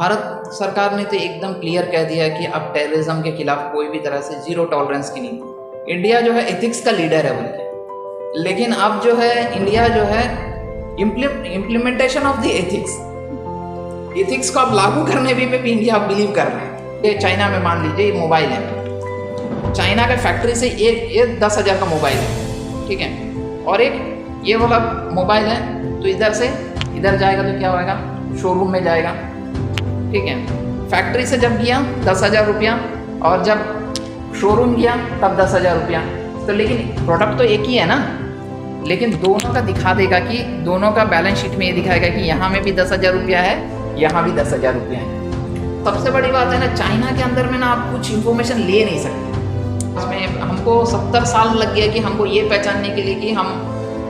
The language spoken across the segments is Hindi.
भारत सरकार ने तो एकदम क्लियर कह दिया कि अब टेररिज्म के खिलाफ कोई भी तरह से जीरो टॉलरेंस की नीति। इंडिया जो है एथिक्स का लीडर है बल्कि, लेकिन अब जो है इंडिया जो है इम्प्लीमेंटेशन ऑफ द एथिक्स को अब लागू करने भी में भी इंडिया अब बिलीव कर रहे हैं। ये चाइना में मान लीजिए ये मोबाइल है, चाइना के फैक्ट्री से एक 10,000 का मोबाइल है, ठीक है, और एक ये वाला मोबाइल है तो इधर से इधर जाएगा तो क्या होगा, शोरूम में जाएगा, ठीक है। फैक्ट्री से जब गया 10,000 रुपया और जब शोरूम गया तब 10,000 रुपया, तो लेकिन प्रोडक्ट तो एक ही है ना, लेकिन दोनों का दिखा देगा कि दोनों का बैलेंस शीट में ये दिखाएगा कि यहाँ में भी 10,000 रुपया है, यहाँ भी 10,000 रुपया है। सबसे बड़ी बात है ना, चाइना के अंदर में ना आप कुछ इन्फॉर्मेशन ले नहीं सकते। इसमें हमको 70 साल लग गया कि हमको ये पहचानने के लिए कि हम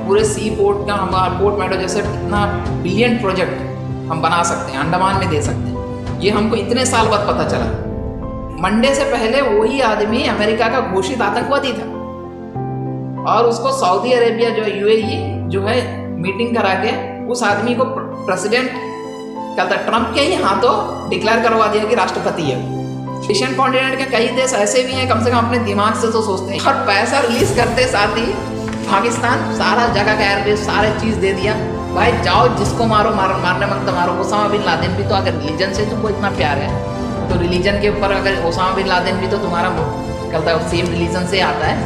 पूरे सी पोर्ट का, हमारा पोर्ट मेट्रो जैसे इतना बिलियन प्रोजेक्ट हम बना सकते हैं, अंडमान में दे सकते हैं, ये हमको इतने साल बाद पता चला। मंडे से पहले वही आदमी अमेरिका का घोषित आतंकवादी था और उसको सऊदी अरेबिया जो यूएई जो है मीटिंग करा के उस आदमी को प्रेसिडेंट कहता ट्रंप के ही हाथों डिक्लेयर करवा दिया कि राष्ट्रपति है। एशियन कॉन्टिनेंट के कई देश ऐसे भी हैं, कम से कम अपने दिमाग से तो सोचते हैं, और पैसा रिलीज करते साथ ही पाकिस्तान सारा जगह का एयरबेस सारे चीज़ दे दिया, भाई जाओ जिसको मारो मारने वक्त मारो। ओसामा बिन लादेन भी तो अगर रिलीजन से तुमको इतना प्यार है तो रिलीजन के ऊपर अगर ओसामा बिन लादेन भी तो तुम्हारा कहता है सेम रिलीजन से आता है,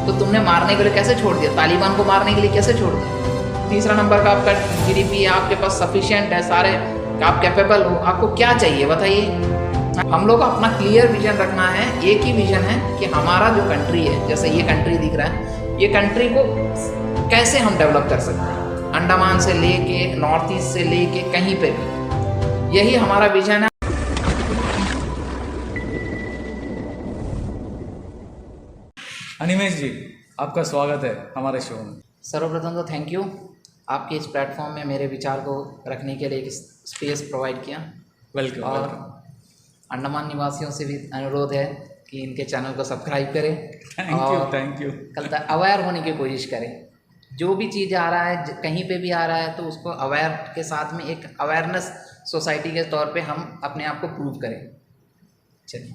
तो तुमने मारने के लिए कैसे छोड़ दिया, तालिबान को मारने के लिए कैसे छोड़ दिया। तीसरा नंबर का आपका जीडीपी आपके पास सफिशिएंट है, सारे आप कैपेबल हो, आपको क्या चाहिए बताइए। हम लोग अपना क्लियर विजन रखना है, एक ही विजन है कि हमारा जो कंट्री है, जैसे ये कंट्री दिख रहा है, ये कंट्री को कैसे हम डेवलप कर सकते हैं, अंडमान से लेके नॉर्थ ईस्ट से लेके कहीं पे भी, यही हमारा विजन है। अनिमेश जी, आपका स्वागत है हमारे शो में। सर्वप्रथम तो थैंक यू, आपके इस प्लेटफॉर्म में मेरे विचार को रखने के लिए एक स्पेस प्रोवाइड किया। वेलकम। और अंडमान निवासियों से भी अनुरोध है कि इनके चैनल को सब्सक्राइब करें, थैंक यू। कल तक अवेयर होने की कोशिश करें। जो भी चीज़ आ रहा है कहीं पे भी आ रहा है तो उसको अवेयर के साथ में एक अवेयरनेस सोसाइटी के तौर पे हम अपने आप को प्रूव करें। चलिए,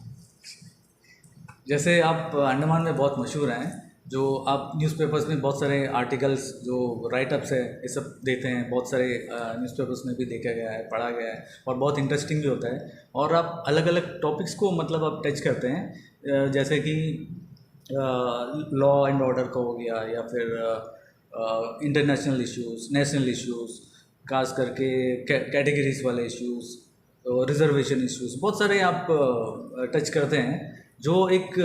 जैसे आप अंडमान में बहुत मशहूर हैं, जो आप न्यूज़पेपर्स में बहुत सारे आर्टिकल्स जो राइटअप्स है ये सब देते हैं, बहुत सारे न्यूज़पेपर्स में भी देखा गया है, पढ़ा गया है और बहुत इंटरेस्टिंग भी होता है। और आप अलग अलग टॉपिक्स को मतलब आप टच करते हैं, जैसे कि लॉ एंड ऑर्डर का हो गया, या फिर इंटरनेशनल इश्यूज़, नेशनल इश्यूज़, खास करके कैटेगरीज वाले इश्यूज़, रिजर्वेशन इश्यूज़, बहुत सारे आप टच करते हैं, जो एक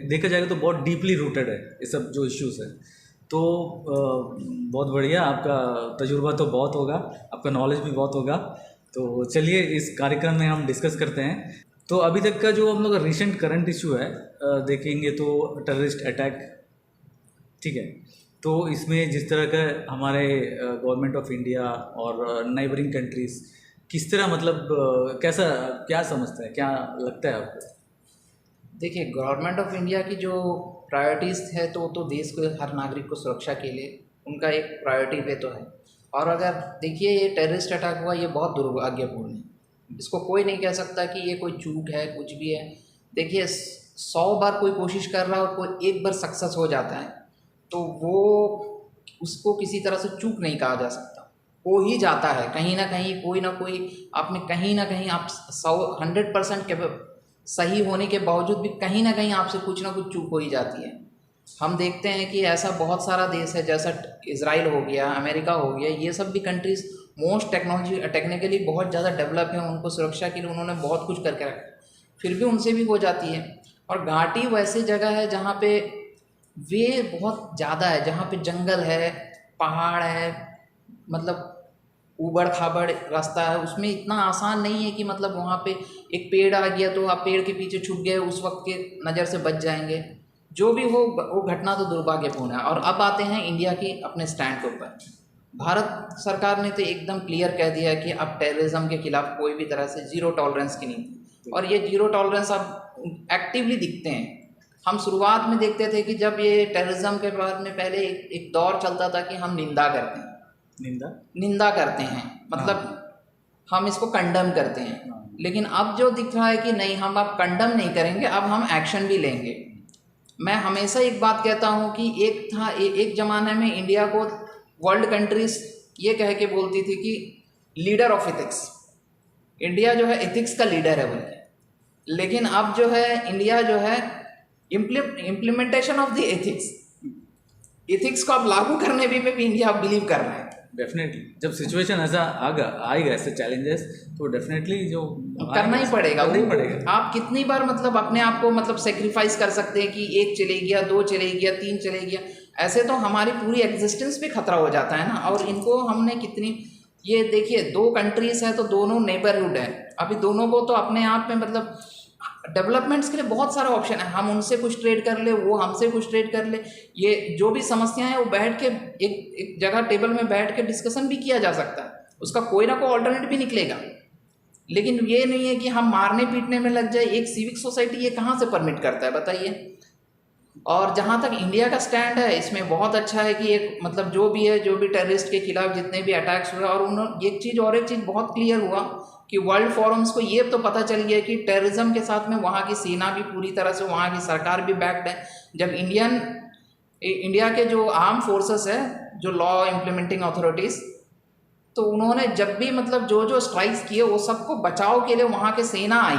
देखा जाएगा तो बहुत डीपली रूटेड है ये सब जो इश्यूज़ है। तो बहुत बढ़िया, आपका तजुर्बा तो बहुत होगा, आपका नॉलेज भी बहुत होगा। तो चलिए इस कार्यक्रम में हम डिस्कस करते हैं। तो अभी तक का जो हम लोग का रिसेंट करंट इशू है देखेंगे तो टेररिस्ट अटैक, ठीक है। तो इसमें जिस तरह का हमारे गवर्नमेंट ऑफ इंडिया और नाइबरिंग कंट्रीज़ किस तरह मतलब कैसा क्या समझता है, क्या लगता है आपको? देखिए, गवर्नमेंट ऑफ इंडिया की जो प्रायोरिटीज़ है तो देश को, हर नागरिक को सुरक्षा के लिए उनका एक प्रायोरिटी पे तो है। और अगर देखिए ये टेररिस्ट अटैक हुआ, ये बहुत दुर्भाग्यपूर्ण है, इसको कोई नहीं कह सकता कि ये कोई चूक है, कुछ भी है। देखिए 100 बार कोई कोशिश कर रहा है और कोई एक बार सक्सेस हो जाता है तो वो उसको किसी तरह से चूक नहीं कहा जा सकता, हो ही जाता है कहीं ना कहीं, कोई ना कोई आपने कहीं ना कहीं आप 100% सही होने के बावजूद भी कहीं ना कहीं आपसे कुछ ना कुछ चूक हो ही जाती है। हम देखते हैं कि ऐसा बहुत सारा देश है, जैसा इजराइल हो गया, अमेरिका हो गया, ये सब भी कंट्रीज़ मोस्ट टेक्निकली बहुत ज़्यादा डेवलप हैं, उनको सुरक्षा के लिए उन्होंने बहुत कुछ करके रखा, फिर भी उनसे भी हो जाती है। और घाटी वैसी जगह है जहाँ पे वे बहुत ज़्यादा है, जहाँ पे जंगल है, पहाड़ है, मतलब ऊबड़ खाबड़ रास्ता है, उसमें इतना आसान नहीं है कि मतलब वहाँ पे एक पेड़ आ गया तो आप पेड़ के पीछे छुप गए, उस वक्त के नज़र से बच जाएंगे। जो भी हो वो घटना तो दुर्भाग्यपूर्ण है। और अब आते हैं इंडिया की अपने स्टैंड के ऊपर। भारत सरकार ने तो एकदम क्लियर कह दिया है कि अब टेररिज्म के खिलाफ कोई भी तरह से जीरो टॉलरेंस की नीति, और ये जीरो टॉलरेंस अब एक्टिवली दिखते हैं। हम शुरुआत में देखते थे कि जब ये टेररिज्म के बारे में पहले एक दौर चलता था कि हम निंदा करते हैं, निंदा करते हैं, मतलब हम इसको कंडम करते हैं। लेकिन अब जो दिख रहा है कि नहीं, हम अब कंडम नहीं करेंगे, अब हम एक्शन भी लेंगे। मैं हमेशा एक बात कहता हूँ कि एक ज़माने में इंडिया को वर्ल्ड कंट्रीज ये कह के बोलती थी कि लीडर ऑफ एथिक्स, इंडिया जो है एथिक्स का लीडर है बोल। लेकिन अब जो है इंडिया जो है इम्प्लीमेंटेशन ऑफ द एथिक्स को अब लागू करने में भी इंडिया बिलीव कर रहा है। डेफिनेटली जब सिचुएशन ऐसा आएगा ऐसे चैलेंजेस, तो डेफिनेटली जो करना ही पड़ेगा। पड़ेगा। आप कितनी बार मतलब अपने आप को मतलब सेक्रीफाइस कर सकते हैं कि 1 चले गया, 2 चले गया, 3 चले गया, ऐसे तो हमारी पूरी एग्जिस्टेंस पे खतरा हो जाता है ना। और इनको हमने कितनी, ये देखिए 2 कंट्रीज है तो दोनों नेबरहुड है, अभी दोनों को तो अपने आप में मतलब डेवलपमेंट्स के लिए बहुत सारा ऑप्शन है। हम उनसे कुछ ट्रेड कर ले, वो हमसे कुछ ट्रेड कर ले, ये जो भी समस्याएं हैं वो बैठ के एक जगह टेबल में बैठ के डिस्कशन भी किया जा सकता है, उसका कोई ना कोई ऑल्टरनेट भी निकलेगा। लेकिन ये नहीं है कि हम मारने पीटने में लग जाए। एक सिविक सोसाइटी ये कहाँ से परमिट करता है बताइए। और जहाँ तक इंडिया का स्टैंड है इसमें बहुत अच्छा है कि एक मतलब जो भी टेररिस्ट के खिलाफ जितने भी अटैक्स हुए, और उन्होंने एक चीज़ बहुत क्लियर हुआ कि वर्ल्ड फोरम्स को ये तो पता चल गया कि टेररिज्म के साथ में वहाँ की सेना भी पूरी तरह से, वहाँ की सरकार भी बैक्ड है। जब इंडिया के जो आर्म फोर्सेस है, जो लॉ इम्प्लीमेंटिंग अथॉरिटीज़, तो उन्होंने जब भी मतलब जो स्ट्राइक्स किए वो सबको बचाव के लिए वहाँ के सेना आई।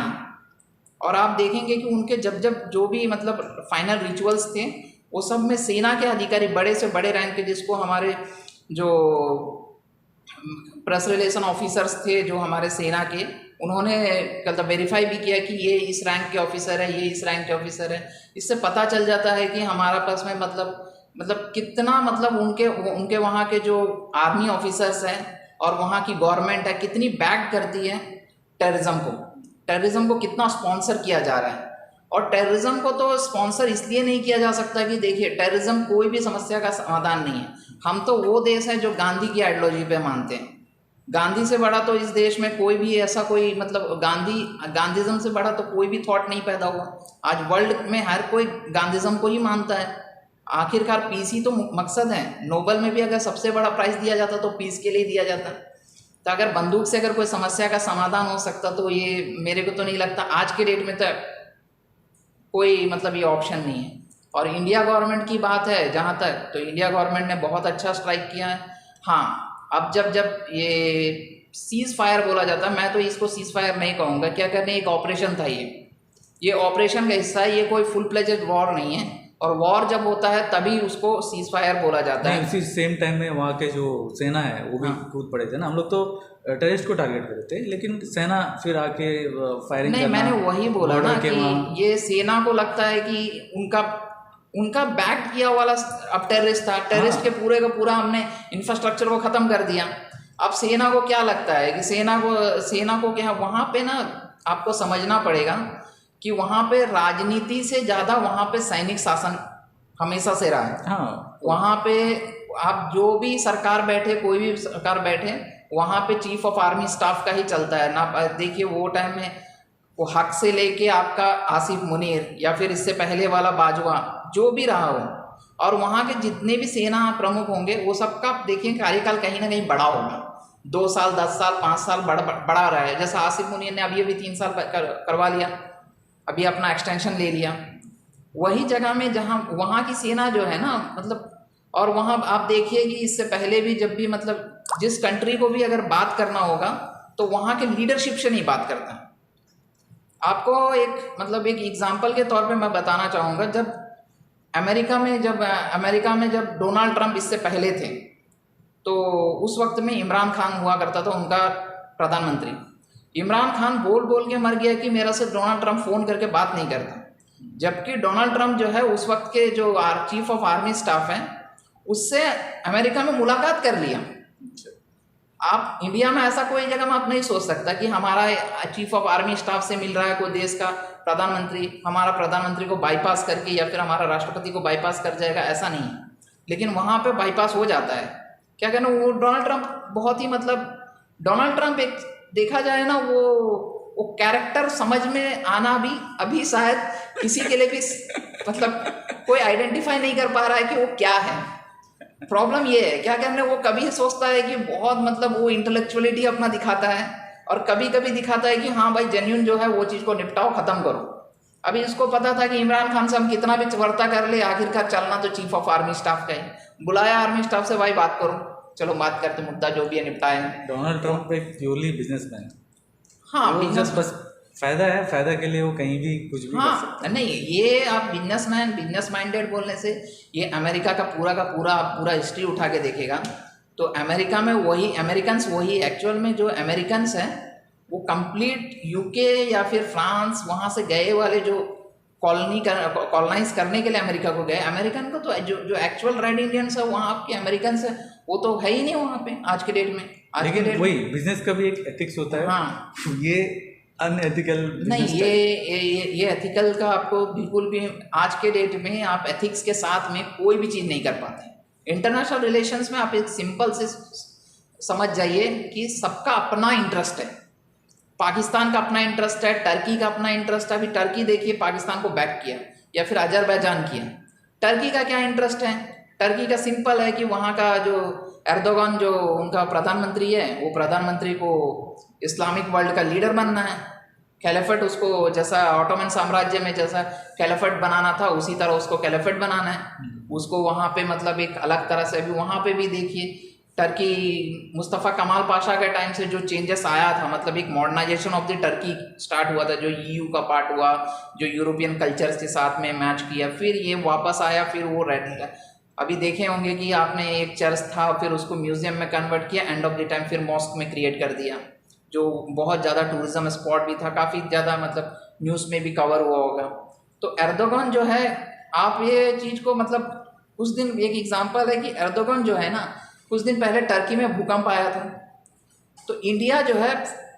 और आप देखेंगे कि उनके जब जो भी मतलब फाइनल रिचुअल्स थे वो सब में सेना के अधिकारी, बड़े से बड़े रैंक के, जिसको हमारे जो प्रेस रिलेशन ऑफिसर्स थे जो हमारे सेना के, उन्होंने कल वेरीफाई भी किया कि ये इस रैंक के ऑफिसर है, ये इस रैंक के ऑफिसर है। इससे पता चल जाता है कि हमारा पास में मतलब कितना मतलब उनके वहाँ के जो आर्मी ऑफिसर्स हैं और वहाँ की गवर्नमेंट है कितनी बैक करती है टेररिज्म को कितना स्पॉन्सर किया जा रहा है। और टेररिज्म को तो स्पॉन्सर इसलिए नहीं किया जा सकता कि देखिए टेररिज्म कोई भी समस्या का समाधान नहीं है। हम तो वो देश है जो गांधी की आइडियोलॉजी पे मानते हैं। गांधी से बड़ा तो इस देश में कोई भी ऐसा कोई मतलब गांधीज्म से बड़ा तो कोई भी थॉट नहीं पैदा हुआ। आज वर्ल्ड में हर कोई गांधीज्म को ही मानता है। आखिरकार पीस ही तो मकसद है। नोबेल में भी अगर सबसे बड़ा प्राइज दिया जाता तो पीस के लिए दिया जाता। तो अगर बंदूक से अगर कोई समस्या का समाधान हो सकता तो ये मेरे को तो नहीं लगता आज के डेट में तो कोई मतलब ये ऑप्शन नहीं है। और इंडिया गवर्नमेंट की बात है जहाँ तक, तो इंडिया गवर्नमेंट ने बहुत अच्छा स्ट्राइक किया है। हाँ, अब जब ये सीज़ फायर बोला जाता है, मैं तो इसको सीज़ फायर नहीं कहूँगा। क्या करने, एक ऑपरेशन था ये ऑपरेशन का हिस्सा है, ये कोई फुल प्लेजेड वॉर नहीं है। और वॉर जब होता है तभी उसको सीज़ फायर बोला जाता है। उसी सेम टाइम में वहाँ के जो सेना है वो भी कूद पड़े थे ना। हम लोग तो टेररिस्ट को टारगेट कर रहे थे, लेकिन सेना फिर आके फायरिंग नहीं, मैंने वही बोला ना कि ये सेना को लगता है कि उनका बैक किया वाला अब टेररिस्ट था। टेररिस्ट के पूरे का पूरा हमने इंफ्रास्ट्रक्चर को ख़त्म कर दिया। अब सेना को क्या लगता है कि सेना को क्या, वहाँ पे ना आपको समझना पड़ेगा कि वहाँ पे राजनीति से ज़्यादा वहाँ पे सैनिक शासन हमेशा से रहा है। हाँ, वहाँ पे आप जो भी सरकार बैठे, कोई भी सरकार बैठे, वहाँ पे चीफ ऑफ आर्मी स्टाफ का ही चलता है ना। देखिए वो टाइम में वो हक से लेके आपका आसिफ मुनीर या फिर इससे पहले वाला बाजवा जो भी रहा हो, और वहाँ के जितने भी सेना प्रमुख होंगे वो सबका देखिए कार्यकाल कहीं ना कहीं बड़ा होगा। 2 साल, 10 साल, 5 साल बढ़ा रहा है। जैसा आसिफ मुनीर ने अभी 3 साल करवा लिया, अभी अपना एक्सटेंशन ले लिया वही जगह में जहाँ वहाँ की सेना जो है ना मतलब। और वहाँ आप देखिए कि इससे पहले भी जब भी मतलब जिस कंट्री को भी अगर बात करना होगा तो वहाँ के लीडरशिप से नहीं बात करता। आपको एक एग्जांपल के तौर पे मैं बताना चाहूँगा, जब अमेरिका में जब डोनाल्ड ट्रंप इससे पहले थे तो उस वक्त में इमरान खान हुआ करता था उनका प्रधानमंत्री। इमरान खान बोल के मर गया कि मेरा से डोनाल्ड ट्रंप फ़ोन करके बात नहीं करता, जबकि डोनाल्ड ट्रंप जो है उस वक्त के जो चीफ ऑफ आर्मी स्टाफ हैं उससे अमेरिका में मुलाकात कर लिया। आप इंडिया में ऐसा कोई जगह में आप नहीं सोच सकता कि हमारा चीफ ऑफ आर्मी स्टाफ से मिल रहा है कोई देश का प्रधानमंत्री, हमारा प्रधानमंत्री को बाईपास करके या फिर हमारा राष्ट्रपति को बाईपास कर जाएगा, ऐसा नहीं है। लेकिन वहाँ पे बाईपास हो जाता है। क्या कहना, वो डोनाल्ड ट्रंप बहुत ही मतलब डोनाल्ड ट्रंप एक देखा जाए ना वो कैरेक्टर समझ में आना भी अभी शायद किसी के लिए भी मतलब कोई आइडेंटिफाई नहीं कर पा रहा है कि वो क्या है। प्रॉब्लम ये है, क्या कहने, वो कभी सोचता है कि बहुत मतलब वो इंटेलेक्चुअलिटी अपना दिखाता है और कभी कभी दिखाता है कि हाँ भाई जेन्युइन जो है वो चीज़ को निपटाओ, ख़त्म करो। अभी इसको पता था कि इमरान खान से हम कितना भी चवरता कर ले, आखिरकार चलना तो चीफ ऑफ आर्मी स्टाफ का ही। बुलाया आर्मी स्टाफ से, भाई बात करो, चलो बात करते, मुद्दा जो भी है निपटाए। डोनाल्ड ट्रंप एक प्योरली बिजनेसमैन, हाँ वो बिजनेस, जस्ट बस फायदा है, फायदा के लिए वो कहीं भी कुछ भी कर सकता हाँ नहीं, ये आप बिजनेसमैन, बिजनेस माइंडेड बोलने से, ये अमेरिका का पूरा आप पूरा हिस्ट्री उठा के देखेगा तो अमेरिका में वही अमेरिकन्स, वही एक्चुअल में जो अमेरिकन्स हैं वो कंप्लीट यूके या फिर फ्रांस वहाँ से गए वाले जो कॉलोनाइज करने के लिए अमेरिका को गए, अमेरिकन को तो जो एक्चुअल रेड इंडियंस है वहाँ आपके अमेरिकन्स है वो तो है ही नहीं वहाँ पे आज के डेट में। है। लेकिन वही बिजनेस का भी एक एथिक्स होता है। हाँ, ये अनएथिकल नहीं, ये एथिकल का आपको बिल्कुल भी आज के डेट में आप एथिक्स के साथ में कोई भी चीज़ नहीं कर पाते। इंटरनेशनल रिलेशंस में आप एक सिंपल से समझ जाइए कि सबका अपना इंटरेस्ट है। पाकिस्तान का अपना इंटरेस्ट है, टर्की का अपना इंटरेस्ट है। अभी टर्की देखिए पाकिस्तान को बैक किया, या फिर अजरबैजान किया। टर्की का क्या इंटरेस्ट है? टर्की का सिंपल है कि वहाँ का जो एर्दोगान जो उनका प्रधानमंत्री है, वो प्रधानमंत्री को इस्लामिक वर्ल्ड का लीडर बनना है। कैलिफेट उसको, जैसा ऑटोमन साम्राज्य में जैसा कैलिफेट बनाना था उसी तरह उसको कैलिफेट बनाना है उसको। वहाँ पे मतलब एक अलग तरह से, अभी वहाँ पे भी देखिए टर्की, मुस्तफ़ा कमाल पाशा के टाइम से जो चेंजेस आया था, मतलब एक modernisation of the Turkey start हुआ था, जो ईयू का पार्ट हुआ, जो यूरोपियन कल्चर्स के साथ में मैच किया, फिर ये वापस आया, फिर वो रेड। अभी देखे होंगे कि आपने एक चर्च था, फिर उसको म्यूजियम में कन्वर्ट किया, एंड ऑफ द टाइम फिर मॉस्क में क्रिएट कर दिया, जो बहुत ज़्यादा टूरिज्म स्पॉट भी था, काफ़ी ज़्यादा मतलब न्यूज़ में भी कवर हुआ होगा। तो एर्दोगान जो है, आप ये चीज़ को मतलब उस दिन एक एग्जांपल है कि एर्दोगान जो है ना, कुछ दिन पहले टर्की में भूकंप आया था, तो इंडिया जो है,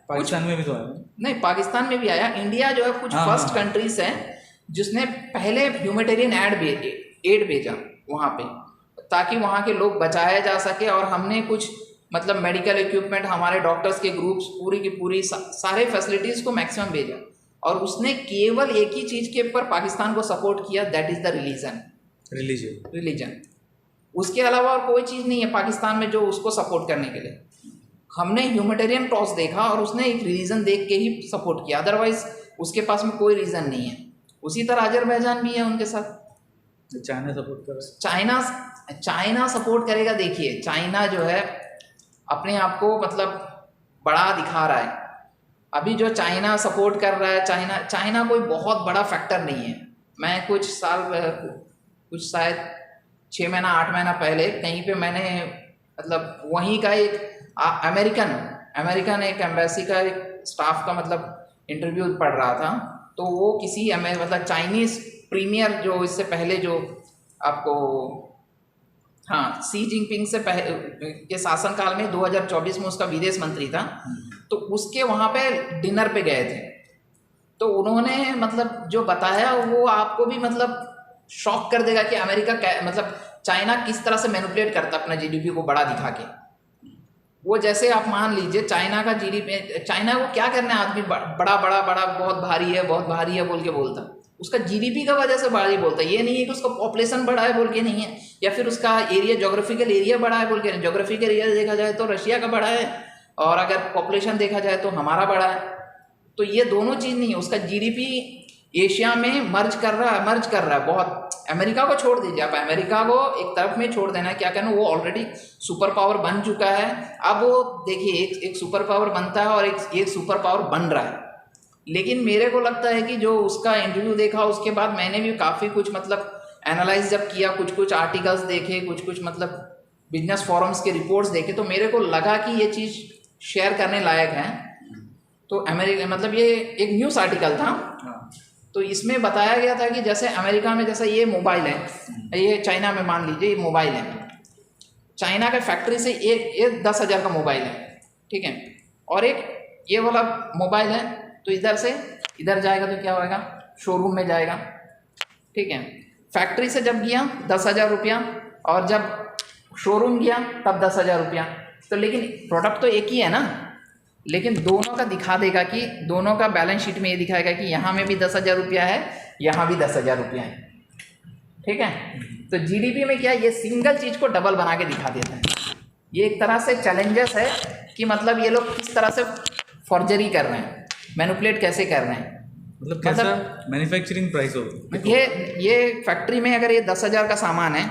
पाकिस्तान में भी तो आया नहीं पाकिस्तान में भी आया, इंडिया जो है कुछ फर्स्ट कंट्रीज हैं जिसने पहले ह्यूमैनिटेरियन एड भेजा वहाँ पे, ताकि वहाँ के लोग बचाया जा सके। और हमने कुछ मतलब मेडिकल इक्विपमेंट, हमारे डॉक्टर्स के ग्रुप्स, पूरी की पूरी सारे फैसिलिटीज़ को मैक्सिमम भेजा। और उसने केवल एक ही चीज़ के ऊपर पाकिस्तान को सपोर्ट किया, दैट इज़ द रिलीजन। उसके अलावा और कोई चीज़ नहीं है पाकिस्तान में जो उसको सपोर्ट करने के लिए। हमने ह्यूमैनिटेरियन टॉस देखा और उसने एक रीज़न देख के ही सपोर्ट किया, अदरवाइज उसके पास में कोई रीज़न नहीं है। उसी तरह अजरबैजान भी है उनके साथ। चाइना सपोर्ट कर, चाइना सपोर्ट करेगा। देखिए चाइना जो है अपने आप को मतलब बड़ा दिखा रहा है। अभी जो चाइना सपोर्ट कर रहा है, चाइना कोई बहुत बड़ा फैक्टर नहीं है। मैं कुछ शायद 6 महीना 8 महीना पहले कहीं पे मैंने मतलब वहीं का एक अमेरिकन एक एम्बेसी का एक स्टाफ का मतलब इंटरव्यू पढ़ रहा था। तो वो किसी मतलब चाइनीज़ प्रीमियर जो इससे पहले जो आपको, हाँ, सी जिनपिंग से पहले के शासनकाल में 2024 में उसका विदेश मंत्री था, तो उसके वहाँ पे डिनर पे गए थे। तो उन्होंने मतलब जो बताया वो आपको भी मतलब शॉक कर देगा कि अमेरिका मतलब चाइना किस तरह से मैनिपुलेट करता अपना जीडीपी को बड़ा दिखा के। वो जैसे आप मान लीजिए चाइना का जीडीपी, चाइना को क्या करना है, आदमी बड़ा बहुत भारी है बोल के बोलता, उसका जीडीपी का वजह से भारी बोलता है। ये नहीं है कि उसका पॉपुलेशन बड़ा है बोल के नहीं है, या फिर उसका एरिया, जोग्राफिकल एरिया बड़ा है बोल के नहीं। जोग्राफिकल एरिया देखा जाए तो रशिया का बड़ा है, और अगर पॉपुलेशन देखा जाए तो हमारा बड़ा है। तो ये दोनों चीज़ नहीं है। उसका जीडीपी एशिया में मर्ज कर रहा है बहुत। अमेरिका को छोड़ दीजिए, आप अमेरिका को एक तरफ में छोड़ देना है, क्या कहना, वो ऑलरेडी सुपर पावर बन चुका है। अब वो देखिए एक सुपर पावर बनता है और एक सुपर पावर बन रहा है। लेकिन मेरे को लगता है कि जो उसका इंटरव्यू देखा उसके बाद मैंने भी काफ़ी कुछ मतलब एनालाइज जब किया, कुछ आर्टिकल्स देखे, कुछ मतलब बिजनेस फोरम्स के रिपोर्ट्स देखे, तो मेरे को लगा कि ये चीज़ शेयर करने लायक है। तो अमेरिका मतलब ये एक न्यूज़ आर्टिकल था, तो इसमें बताया गया था कि जैसे अमेरिका में जैसे ये मोबाइल है, ये चाइना में मान लीजिए ये मोबाइल है, चाइना के फैक्ट्री से एक 10,000 का मोबाइल है, ठीक है, और एक ये वाला मोबाइल है, तो इधर से इधर जाएगा तो क्या होएगा, शोरूम में जाएगा, ठीक है। फैक्ट्री से जब गया 10,000 रुपया, और जब शोरूम गया तब 10,000 रुपया। तो लेकिन प्रोडक्ट तो एक ही है ना, लेकिन दोनों का दिखा देगा कि दोनों का बैलेंस शीट में ये दिखाएगा कि यहाँ में भी 10,000 रुपया है, यहाँ भी 10,000 रुपया है, ठीक है। तो जीडीपी में क्या, ये सिंगल चीज़ को डबल बना के दिखा देता है। ये एक तरह से चैलेंजेस है कि मतलब ये लोग किस तरह से फॉर्जरी कर रहे हैं, मैनिपुलेट कैसे कर रहे हैं। मतलब कैसा मैन्युफैक्चरिंग प्राइस हो? ये फैक्ट्री में अगर ये 10,000 का सामान है,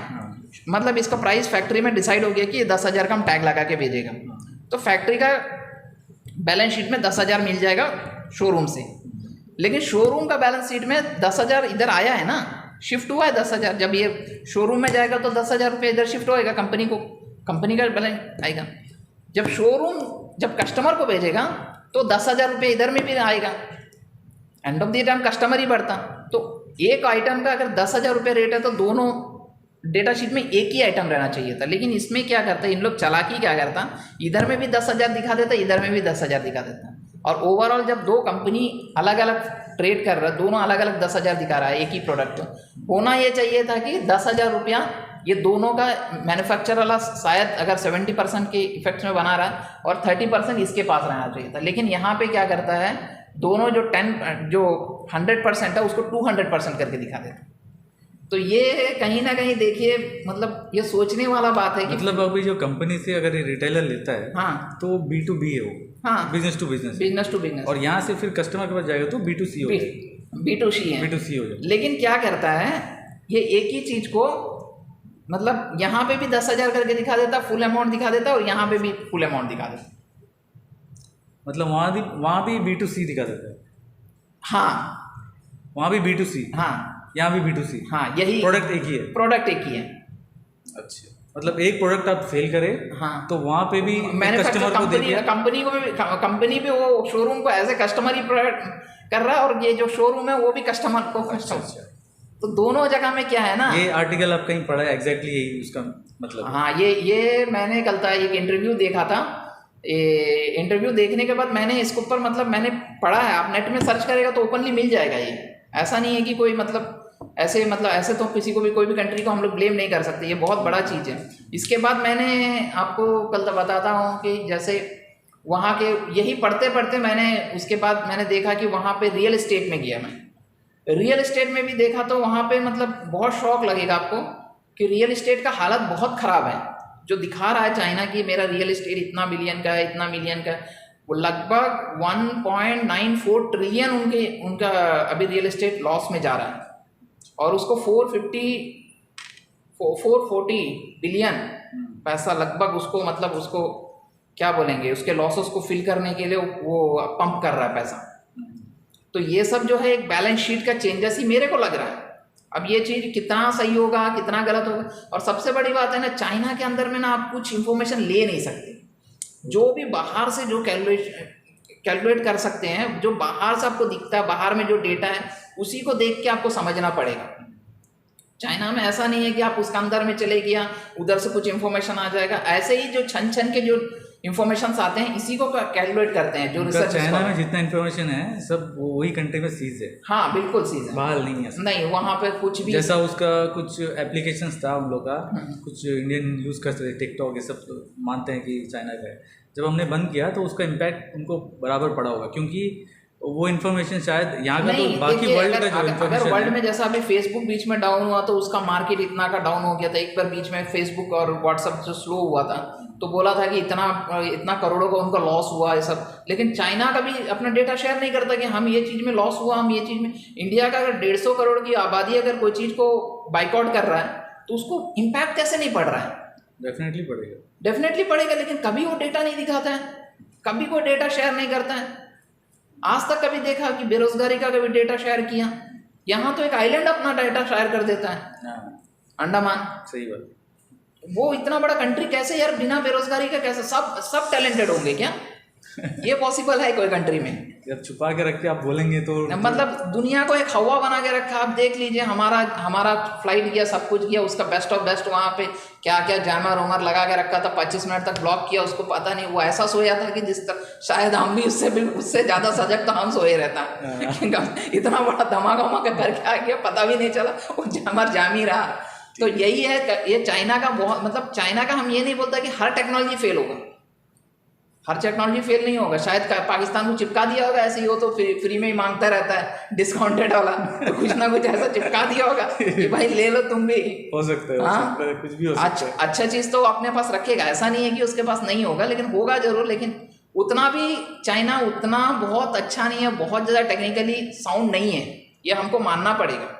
मतलब इसका प्राइस फैक्ट्री में डिसाइड हो गया कि ये 10,000 का हम टैग लगा के भेजेगा, तो फैक्ट्री का बैलेंस शीट में 10,000 मिल जाएगा शोरूम से, लेकिन शोरूम का बैलेंस शीट में 10,000 इधर आया है ना, शिफ्ट हुआ है 10,000। जब ये शोरूम में जाएगा तो 10,000 रुपये इधर शिफ्ट होएगा कंपनी को, कंपनी का बैलेंस आएगा। जब शोरूम जब कस्टमर को भेजेगा तो 10,000 रुपये इधर में भी आएगा, end of the time customer ही बढ़ता। तो एक आइटम का अगर 10,000 रुपये रेट है तो दोनों डेटा शीट में एक ही आइटम रहना चाहिए था, लेकिन इसमें क्या करता है इन लोग, चालाकी क्या करता, इधर में भी 10,000 दिखा देता, इधर में भी 10,000 दिखा देता। और ओवरऑल जब दो कंपनी अलग अलग ट्रेड कर रहा है, दोनों अलग अलग 10,000 दिखा रहा है एक ही प्रोडक्ट, तो होना ये चाहिए था कि 10,000 रुपया ये दोनों का मैन्युफैक्चर वाला शायद अगर 70% के इफेक्ट्स में बना रहा है और 30% इसके पास रहना चाहिए था। लेकिन यहाँ पे क्या करता है, दोनों जो 100% है उसको 200% करके दिखा देता। तो ये कहीं ना कहीं देखिए, मतलब ये सोचने वाला बात है कि मतलब अभी जो कंपनी से अगर ये रिटेलर लेता है, हाँ, तो B2B है वो, हाँ, business to business, business to business, और यहाँ से फिर कस्टमर के पास जाएगा तो B2C हो जाएगा, B2C है, B2C हो जाएगा। लेकिन क्या करता है ये एक ही चीज को, मतलब यहाँ पे भी 10,000 करके दिखा देता, फुल अमाउंट दिखा देता, और यहाँ पे भी फुल अमाउंट दिखा देता। मतलब वहाँ भी B2C दिखा देता है। हाँ, वहाँ भी B2C, हाँ, यहाँ भी B2C, हाँ, यही प्रोडक्ट एक ही है, प्रोडक्ट एक ही है। अच्छा, मतलब एक प्रोडक्ट आप सेल करें, हाँ, तो वहाँ पे भी मैन्युफैक्चर कंपनी को भी, कंपनी भी वो शोरूम को एज ए कस्टमर ही प्रोवाइड कर रहा है, और ये जो शोरूम है वो भी कस्टमर को कस्टमर। तो दोनों जगह में क्या है ना, ये आर्टिकल आप कहीं पढ़ा है एग्जैक्टली यही उसका मतलब? हाँ, ये मैंने कल था एक इंटरव्यू देखा था। इंटरव्यू देखने के बाद मैंने इसके ऊपर, मतलब मैंने पढ़ा है, आप नेट में सर्च करेगा तो ओपनली मिल जाएगा। ये ऐसा नहीं है कि कोई मतलब ऐसे तो किसी को भी, कोई भी कंट्री को हम लोग ब्लेम नहीं कर सकते, ये बहुत बड़ा चीज़ है। इसके बाद मैंने आपको कल तक बताता हूँ कि जैसे वहाँ के, यही पढ़ते पढ़ते मैंने उसके बाद मैंने देखा कि वहाँ पे रियल एस्टेट में गया मैं, रियल एस्टेट में भी देखा तो वहाँ पे मतलब बहुत शौक लगेगा आपको कि रियल एस्टेट का हालत बहुत ख़राब है। जो दिखा रहा है चाइना की मेरा रियल एस्टेट इतना बिलियन का है, इतना मिलियन का, वो लगभग 1.94 ट्रिलियन उनका अभी रियल एस्टेट लॉस में जा रहा है, और उसको 440 बिलियन पैसा लगभग उसको, मतलब उसको क्या बोलेंगे, उसके लॉसेस को फिल करने के लिए वो पंप कर रहा है पैसा। तो ये सब जो है एक बैलेंस शीट का चेंजेस ही मेरे को लग रहा है। अब ये चीज़ कितना सही होगा कितना गलत होगा, और सबसे बड़ी बात है ना, चाइना के अंदर में ना आप कुछ इन्फॉर्मेशन ले नहीं सकते, जो भी बाहर से जो कैलकुलेट कर सकते हैं, जो बाहर से आपको दिखता है, बाहर में जो डेटा है उसी को देख के आपको समझना पड़ेगा। चाइना में ऐसा नहीं है कि आप उसके अंदर में चले गया उधर से कुछ इन्फॉर्मेशन आ जाएगा, ऐसे ही जो छन के जो इन्फॉर्मेशन आते हैं इसी को कैलकुलेट करते हैं जो रिसर्च। चाइना में जितना इन्फॉर्मेशन है सब वही कंट्री में सीज है। हाँ बिल्कुल सीज है, बाहर नहीं है, नहीं वहाँ पे कुछ भी, जैसा उसका कुछ एप्लीकेशंस था हम लोग का, कुछ इंडियन यूज़ करते थे, टिकटॉक, ये सब तो मानते हैं कि चाइना का है। जब हमने बंद किया तो उसका इम्पैक्ट उनको बराबर पड़ा होगा, क्योंकि वो इन्फॉर्मेशन शायद यहाँ का तो बाकी वर्ल्ड का जो इन्फॉर्मेशन, अगर वर्ल्ड में जैसा अभी फेसबुक बीच में डाउन हुआ तो उसका मार्केट इतना का डाउन हो गया था, एक बार बीच में फेसबुक और व्हाट्सएप जो स्लो हुआ था तो बोला था कि इतना करोड़ों का उनका लॉस हुआ है सब। लेकिन चाइना का भी अपना डेटा शेयर नहीं करता कि हम ये चीज़ में लॉस हुआ, हम ये चीज़ में। इंडिया का अगर 150 करोड़ की आबादी अगर कोई चीज़ को बाइकआउट कर रहा है तो उसको इम्पैक्ट कैसे नहीं पड़ रहा है? डेफिनेटली पड़ेगा, डेफिनेटली पड़ेगा, लेकिन कभी वो डेटा नहीं दिखाता है, कभी कोई डेटा शेयर नहीं करता है। आज तक कभी देखा कि बेरोजगारी का कभी डेटा शेयर किया? यहाँ तो एक आइलैंड अपना डेटा शेयर कर देता है, अंडमान। सही बात। वो इतना बड़ा कंट्री कैसे यार बिना बेरोजगारी का, कैसे सब टैलेंटेड होंगे क्या? ये पॉसिबल है कोई कंट्री में? जब छुपा के रख के आप बोलेंगे तो मतलब दुनिया को एक हवा बना के रखा। आप देख लीजिए, हमारा फ्लाइट गया, सब कुछ गया, उसका बेस्ट ऑफ बेस्ट वहाँ पे क्या क्या जैमर उमर लगा के रखा था, 25 मिनट तक ब्लॉक किया, उसको पता नहीं, वो ऐसा सोया था कि जिस तरह शायद हम भी उससे ज़्यादा सजग तो हम सोए रहता। इतना बड़ा धमाका करके आ गया, पता भी नहीं चला, वो जैमर जाम ही रहा। तो यही है ये चाइना का बहुत, मतलब चाइना का हम ये नहीं बोलता कि हर टेक्नोलॉजी फेल होगा, हर टेक्नोलॉजी फेल नहीं होगा। शायद पाकिस्तान को चिपका दिया होगा ऐसे ही, हो तो फ्री में ही मांगता रहता है डिस्काउंटेड वाला, तो कुछ ना कुछ ऐसा चिपका दिया होगा कि भाई ले लो तुम भी। हो सकता है, हाँ? कुछ भी हो सकता है। अच्छा चीज़ तो अपने पास रखेगा, ऐसा नहीं है कि उसके पास नहीं होगा, लेकिन होगा जरूर। लेकिन उतना भी चाइना उतना बहुत अच्छा नहीं है, बहुत ज़्यादा टेक्निकली साउंड नहीं है, ये हमको मानना पड़ेगा।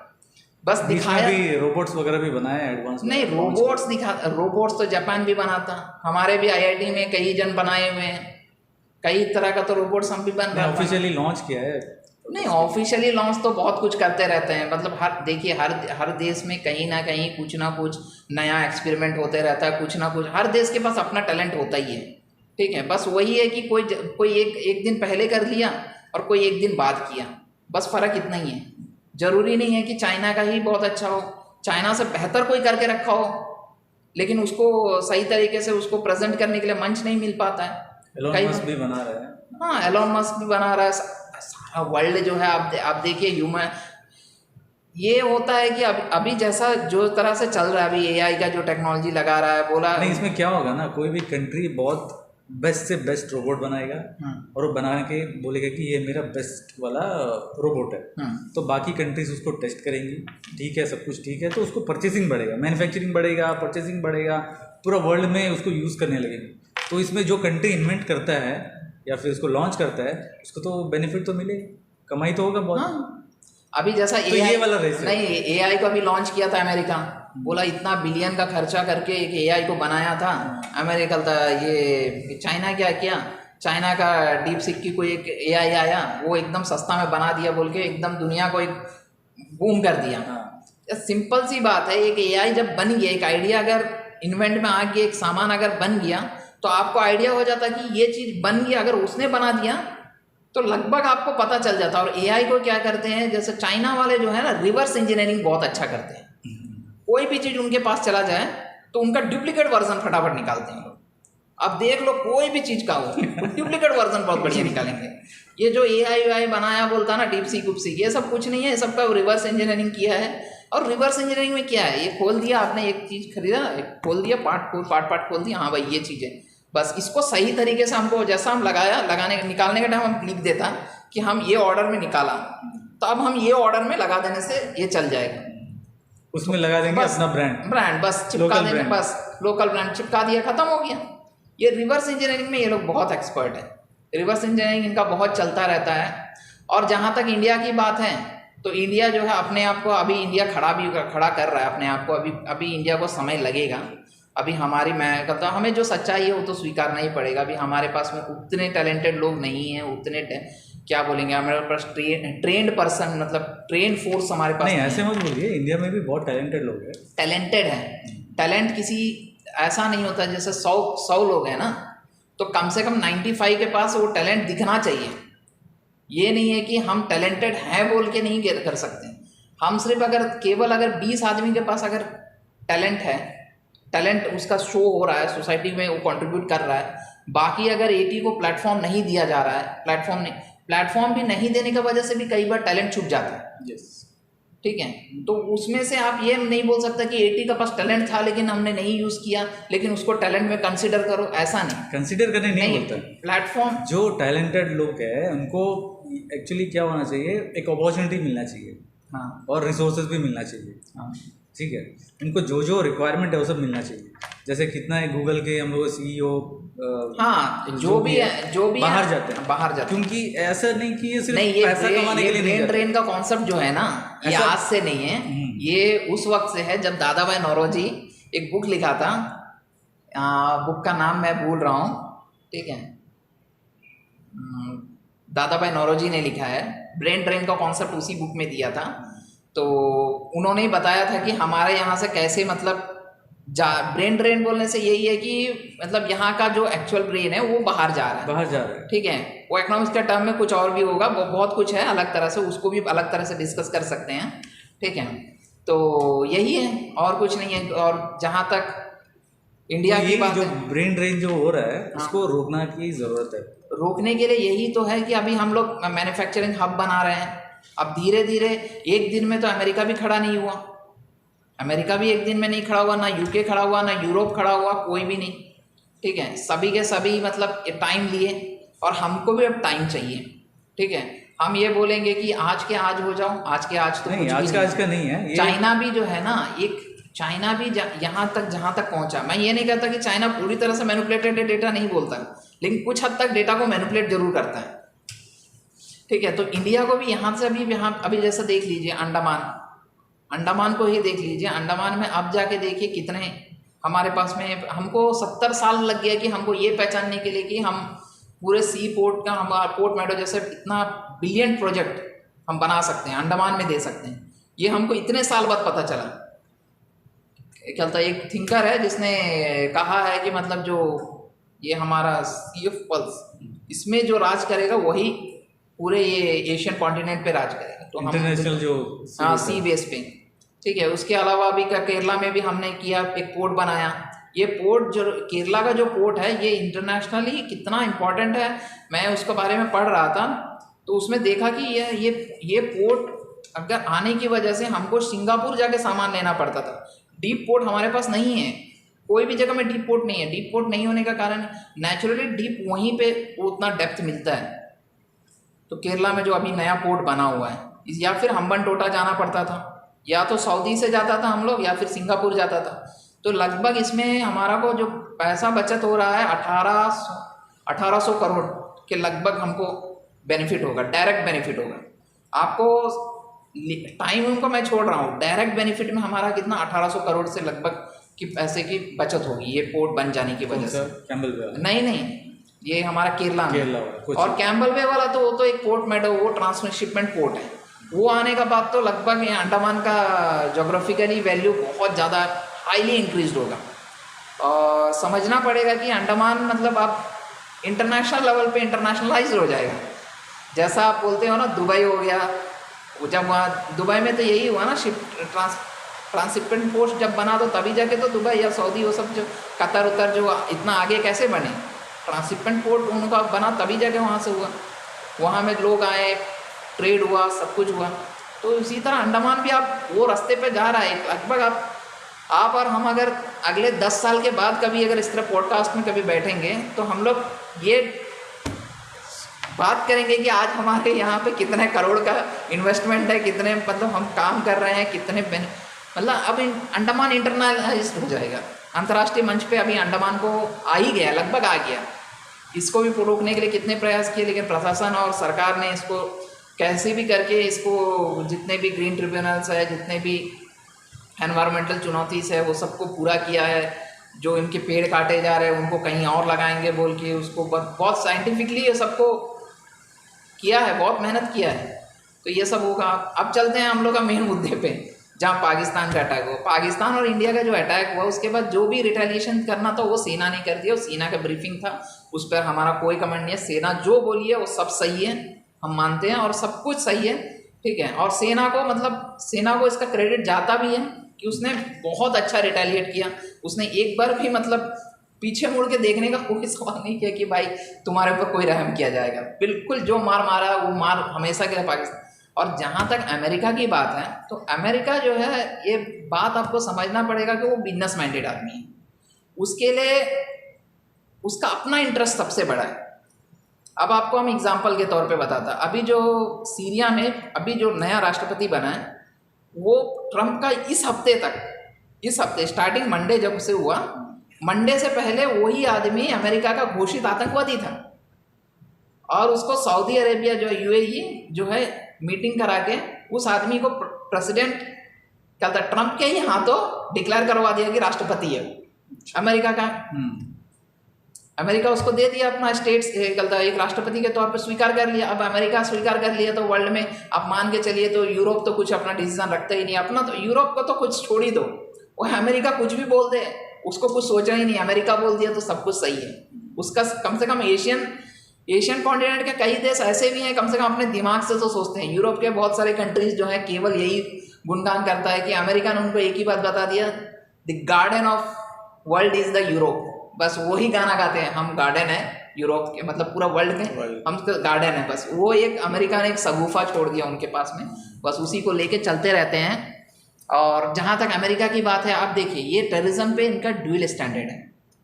बस दिखाया भी रोबोट्स वगैरह भी बनाए एडवांस नहीं, रोबोट्स तो जापान भी बनाता, हमारे भी आईआईटी में कई जन बनाए हुए हैं, कई तरह का तो रोबोट्स हम भी बन रहे हैं। ऑफिशियली लॉन्च किया है? नहीं, ऑफिशियली लॉन्च तो बहुत कुछ करते रहते हैं, मतलब देखिए हर देश में कहीं ना कुछ नया एक्सपेरिमेंट होते रहता है, कुछ ना कुछ हर देश के पास अपना टैलेंट होता ही है। ठीक है, बस वही है कि कोई एक दिन पहले कर लिया और कोई एक दिन बाद किया, बस फ़र्क इतना ही है। ज़रूरी नहीं है कि चाइना का ही बहुत अच्छा हो, चाइना से बेहतर कोई करके रखा हो, लेकिन उसको सही तरीके से उसको प्रेजेंट करने के लिए मंच नहीं मिल पाता है। एलोन मस्क भी बना रहा है। हाँ, एलोन मस्क भी बना रहा है। सारा वर्ल्ड जो है, आप देखिए ह्यूमन, ये होता है कि अभी जैसा जो तरह से चल रहा है, अभी एआई का जो टेक्नोलॉजी लगा रहा है, बोला नहीं, इसमें क्या होगा ना, कोई भी कंट्री बहुत बेस्ट से बेस्ट रोबोट बनाएगा और वो बना के बोलेगा कि ये मेरा बेस्ट वाला रोबोट है, तो बाकी कंट्रीज उसको टेस्ट करेंगी, ठीक है, सब कुछ ठीक है, तो उसको परचेसिंग बढ़ेगा, मैन्युफैक्चरिंग बढ़ेगा, परचेसिंग बढ़ेगा, पूरा वर्ल्ड में उसको यूज़ करने लगेंगे। तो इसमें जो कंट्री इन्वेंट करता है या फिर उसको लॉन्च करता है, उसको तो बेनिफिट तो मिलेगा, कमाई तो होगा बहुत। हाँ, अभी जैसा तो ये वाला रेस है। नहीं, एआई को अभी लॉन्च किया था अमेरिका, बोला इतना बिलियन का खर्चा करके एक एआई को बनाया था अमेरिका था। ये चाइना क्या किया, चाइना का डीप सीक की कोई एक एआई आया, वो एकदम सस्ता में बना दिया बोल के एकदम दुनिया को एक बूम कर दिया। सिंपल सी बात है, एक एआई जब बन गया, एक आइडिया अगर इन्वेंट में आ गया, एक सामान अगर बन गया, तो आपको आइडिया हो जाता कि ये चीज़ बन गया, अगर उसने बना दिया तो लगभग आपको पता चल जाता। और एआई को क्या करते हैं, जैसे चाइना वाले जो है ना, रिवर्स इंजीनियरिंग बहुत अच्छा करते हैं। कोई भी चीज़ उनके पास चला जाए तो उनका डुप्लीकेट वर्जन फटाफट निकालते हैं लोग। अब देख लो, कोई भी चीज़ का हो, डुप्लीकेट वर्जन बहुत बढ़िया निकालेंगे। ये जो एआई बनाया बोलता ना, डीप सीक ये सब कुछ नहीं है, ये सबका रिवर्स इंजीनियरिंग किया है। और रिवर्स इंजीनियरिंग में क्या है, ये खोल दिया आपने, एक चीज़ खरीदा, खोल दिया, पार्ट खोल दिया, हाँ भाई ये चीज़ है, बस इसको सही तरीके से हमको जैसा हम निकालने के टाइम हम लिख देता कि हम ये ऑर्डर में निकाला, तो अब हम ये ऑर्डर में लगा देने से ये चल जाएगा, उसमें लगा देंगे अपना ब्रांड, बस चिपका देंगे, बस लोकल ब्रांड चिपका दिया, खत्म हो गया। ये रिवर्स इंजीनियरिंग में ये लोग बहुत एक्सपर्ट है, रिवर्स इंजीनियरिंग इनका बहुत चलता रहता है। और जहाँ तक इंडिया की बात है, तो इंडिया जो है अपने आप को, अभी इंडिया खड़ा कर रहा है अपने आप को, अभी इंडिया को समय लगेगा। अभी मैं कहता हूँ, हमें जो सच्चाई है वो तो स्वीकारना ही पड़ेगा। अभी हमारे पास में उतने टैलेंटेड लोग नहीं हैं, उतने क्या बोलेंगे, हमारे पास ट्रेंड पर्सन, मतलब ट्रेंड फोर्स हमारे पास नहीं। ऐसे मत बोलिए, इंडिया में भी बहुत टैलेंटेड लोग हैं। टैलेंटेड है, टैलेंट किसी ऐसा नहीं होता, जैसे 100 लोग हैं ना, तो कम से कम 95 के पास वो टैलेंट दिखना चाहिए। ये नहीं है कि हम टैलेंटेड हैं बोल के नहीं कर सकते। हम सिर्फ केवल 20 आदमी के पास अगर टैलेंट है, टैलेंट उसका शो हो रहा है, सोसाइटी में वो कंट्रीब्यूट कर रहा है, बाकी अगर 80 को प्लेटफॉर्म नहीं दिया जा रहा है, प्लेटफॉर्म भी नहीं देने की वजह से भी कई बार टैलेंट छुप जाता है। यस, ठीक है, तो उसमें से आप ये नहीं बोल सकते कि 80 का पास टैलेंट था लेकिन हमने नहीं यूज़ किया, लेकिन उसको टैलेंट में कंसिडर करो, ऐसा नहीं। कंसिडर करने नहीं बोलता। प्लेटफॉर्म, जो टैलेंटेड लोग हैं उनको एक्चुअली क्या होना चाहिए, एक अपॉर्चुनिटी मिलना चाहिए, हाँ, और रिसोर्सेज भी मिलना चाहिए, हाँ, ठीक है। इनको जो रिक्वायरमेंट है वो सब मिलना चाहिए। जैसे कितना है गूगल के हम लोग CEO, हाँ, जो भी बाहर जाते हैं, हैं, क्योंकि ऐसा नहीं कि ये सिर्फ नहीं, पैसा कमाने के लिए नहीं जाते। ट्रेन का कॉन्सेप्ट जो है ना, ये आज से नहीं है, ये उस वक्त से है जब दादा भाई नौरोजी एक बुक लिखा था, बुक का नाम मैं भूल रहा हूँ, ठीक है, दादा भाई नौरोजी ने लिखा है, ब्रेन ड्रेन का कॉन्सेप्ट उसी बुक में दिया था। तो उन्होंने ही बताया था कि हमारे यहाँ से कैसे, मतलब ब्रेन ड्रेन बोलने से यही है कि मतलब यहाँ का जो एक्चुअल ब्रेन है वो बाहर जा रहा है, ठीक है। वो इकोनॉमिक्स के टर्म में कुछ और भी होगा, वो बहुत कुछ है अलग तरह से, उसको भी अलग तरह से डिस्कस कर सकते हैं, ठीक है। तो यही है, और कुछ नहीं है। और जहाँ तक इंडिया की बात जो ब्रेन ड्रेन जो हो रहा है, उसको रोकना की ज़रूरत है। रोकने के लिए यही तो है कि अभी हम लोग मैन्युफैक्चरिंग हब बना रहे हैं। अब धीरे धीरे, एक दिन में तो अमेरिका भी खड़ा नहीं हुआ, अमेरिका भी एक दिन में नहीं खड़ा हुआ, ना यूके खड़ा हुआ, ना यूरोप खड़ा हुआ, कोई भी नहीं, ठीक है। सभी के सभी मतलब टाइम लिए, और हमको भी अब टाइम चाहिए, ठीक है। हम ये बोलेंगे कि आज के आज हो जाओ, आज के आज तो नहीं, आज का नहीं है। चाइना भी जो है ना, एक चाइना भी यहाँ तक जहाँ तक पहुँचा, मैं ये नहीं कहता कि चाइना पूरी तरह से मैनिपुलेटेड डेटा नहीं बोलता, लेकिन कुछ हद तक डेटा को मैनिपुलेट जरूर करता है। ठीक है, तो इंडिया को भी यहाँ से अभी जैसे देख लीजिए अंडमान को ही देख लीजिए। अंडमान में अब जाके देखिए कितने हमारे पास में, हमको 70 साल लग गया कि हमको ये पहचानने के लिए कि हम पूरे सी पोर्ट का, हमारा पोर्ट मेडो जैसे इतना बिलियन प्रोजेक्ट हम बना सकते हैं, अंडमान में दे सकते हैं। ये हमको इतने साल बाद पता चला। क्या था, एक थिंकर है जिसने कहा है कि मतलब जो ये हमारा सी ऑफ पल्स, इसमें जो राज करेगा वही पूरे ये एशियन कॉन्टिनेंट पे राज करेगा। तो इंटरनेशनल जो सी बेस पे, ठीक है। उसके अलावा अभी केरला में भी हमने किया, एक पोर्ट बनाया। ये पोर्ट जो केरला का जो पोर्ट है ये इंटरनेशनली कितना इम्पोर्टेंट है, मैं उसके बारे में पढ़ रहा था तो उसमें देखा कि ये पोर्ट अगर आने की वजह से हमको सिंगापुर जाके सामान लेना पड़ता था। डीप पोर्ट हमारे पास नहीं है, कोई भी जगह में डीप पोर्ट नहीं है। डीप पोर्ट नहीं होने का कारण नेचुरली डीप वहीं पे उतना डेप्थ मिलता है। तो केरला में जो अभी नया पोर्ट बना हुआ है, या फिर हम्बनटोटा जाना पड़ता था, या तो सऊदी से जाता था हम लोग या फिर सिंगापुर जाता था। तो लगभग इसमें हमारा को जो पैसा बचत हो रहा है 1800 करोड़ के लगभग हमको बेनिफिट होगा, डायरेक्ट बेनिफिट होगा। आपको टाइम उनको मैं छोड़ रहा हूँ, डायरेक्ट बेनिफिट में हमारा कितना 1800 करोड़ से लगभग की पैसे की बचत होगी ये पोर्ट बन जाने की वजह से। नहीं, ये हमारा केरला में। और कैम्बल वे वाला तो वो तो एक पोर्ट मेडो, वो ट्रांसशिपमेंट पोर्ट है। वो आने का बाद तो लगभग ये अंडमान का जोग्राफिकली वैल्यू बहुत ज़्यादा हाईली इंक्रीज होगा। और समझना पड़ेगा कि अंडमान मतलब आप इंटरनेशनल लेवल पे इंटरनेशनलाइज हो जाएगा। जैसा आप बोलते हो ना दुबई हो गया, जब वहाँ दुबई में तो यही हुआ ना, ट्रांसशिपमेंट पोस्ट जब बना तो तभी जाके तो दुबई या सऊदी वो सब जो कतर जो इतना आगे कैसे बने, ट्रांसशिपमेंट पोर्ट उनका बना तभी जाके वहाँ से हुआ। वहाँ में लोग आए, ट्रेड हुआ, सब कुछ हुआ। तो इसी तरह अंडमान भी आप वो रास्ते पे जा रहा है लगभग। आप और हम अगर अगले 10 साल के बाद कभी अगर इस तरह पॉडकास्ट में कभी बैठेंगे तो हम लोग ये बात करेंगे कि आज हमारे यहाँ पे कितने करोड़ का इन्वेस्टमेंट है, कितने मतलब हम काम कर रहे हैं, कितने मतलब अब अंडमान इंटरनेशनलाइज हो जाएगा। अंतर्राष्ट्रीय मंच पे अभी अंडमान को आ ही गया, लगभग आ गया। इसको भी रोकने के लिए कितने प्रयास किए, लेकिन प्रशासन और सरकार ने इसको कैसे भी करके इसको, जितने भी ग्रीन ट्रिब्यूनल्स है, जितने भी एनवायरमेंटल चुनौती से है, वो सबको पूरा किया है। जो इनके पेड़ काटे जा रहे हैं उनको कहीं और लगाएंगे बोल के उसको बहुत साइंटिफिकली ये सबको किया है, बहुत मेहनत किया है। तो ये सब होगा। अब चलते हैं हम लोग का मेन मुद्दे पे, जहाँ पाकिस्तान का अटैक हुआ। पाकिस्तान और इंडिया का जो अटैक हुआ उसके बाद जो भी रिटेलिएशन करना था वो सेना ने कर दिया। सेना का ब्रीफिंग था, उस पर हमारा कोई कमेंट नहीं है। सेना जो बोली है वो सब सही है, हम मानते हैं, और सब कुछ सही है, ठीक है। और सेना को इसका क्रेडिट जाता भी है कि उसने बहुत अच्छा रिटेलिएट किया। उसने एक बार भी मतलब पीछे मुड़ के देखने का कोई सवाल नहीं किया कि भाई तुम्हारे ऊपर कोई रहम किया जाएगा। बिल्कुल जो मार मारा है वो मार हमेशा के लिए पाकिस्तान। और जहाँ तक अमेरिका की बात है तो अमेरिका जो है, ये बात आपको समझना पड़ेगा कि वो बिजनेस माइंडेड आदमी है। उसके लिए उसका अपना इंटरेस्ट सबसे बड़ा है। अब आपको हम एग्जाम्पल के तौर पे बताता, अभी जो सीरिया में अभी जो नया राष्ट्रपति बना है वो ट्रंप का इस हफ्ते स्टार्टिंग मंडे जब से हुआ, मंडे से पहले वही आदमी अमेरिका का घोषित आतंकवादी था। और उसको सऊदी अरेबिया जो यूएई जो है मीटिंग करा के उस आदमी को प्रेसिडेंट क्या था ट्रंप के ही हाथों डिक्लेयर करवा दिया कि राष्ट्रपति है अमेरिका का। अमेरिका उसको दे दिया अपना स्टेट्स एक राष्ट्रपति के तौर पर स्वीकार कर लिया। अब अमेरिका स्वीकार कर लिया तो वर्ल्ड में आप मान के चलिए तो यूरोप तो कुछ अपना डिसीजन रखता ही नहीं अपना। तो यूरोप को तो कुछ छोड़ ही दो, वो अमेरिका कुछ भी बोल दे उसको कुछ सोचना ही नहीं। अमेरिका बोल दिया तो सब कुछ सही है उसका। कम से कम एशियन कॉन्टिनेंट के कई देश ऐसे भी हैं कम से कम अपने दिमाग से तो सोचते हैं। यूरोप के बहुत सारे कंट्रीज जो हैं केवल यही गुणगान करता है कि अमेरिका ने उनको एक ही बात बता दिया, the garden of world is the Europe. बस वही गाना गाते हैं, हम गार्डन है यूरोप के, मतलब पूरा वर्ल्ड में हम गार्डन है। बस वो एक अमेरिका ने एक शगुफा छोड़ दिया उनके पास में, बस उसी को लेके चलते रहते हैं। और जहाँ तक अमेरिका की बात है, आप देखिए ये टेररिज्म पे इनका ड्यूल स्टैंडर्ड है,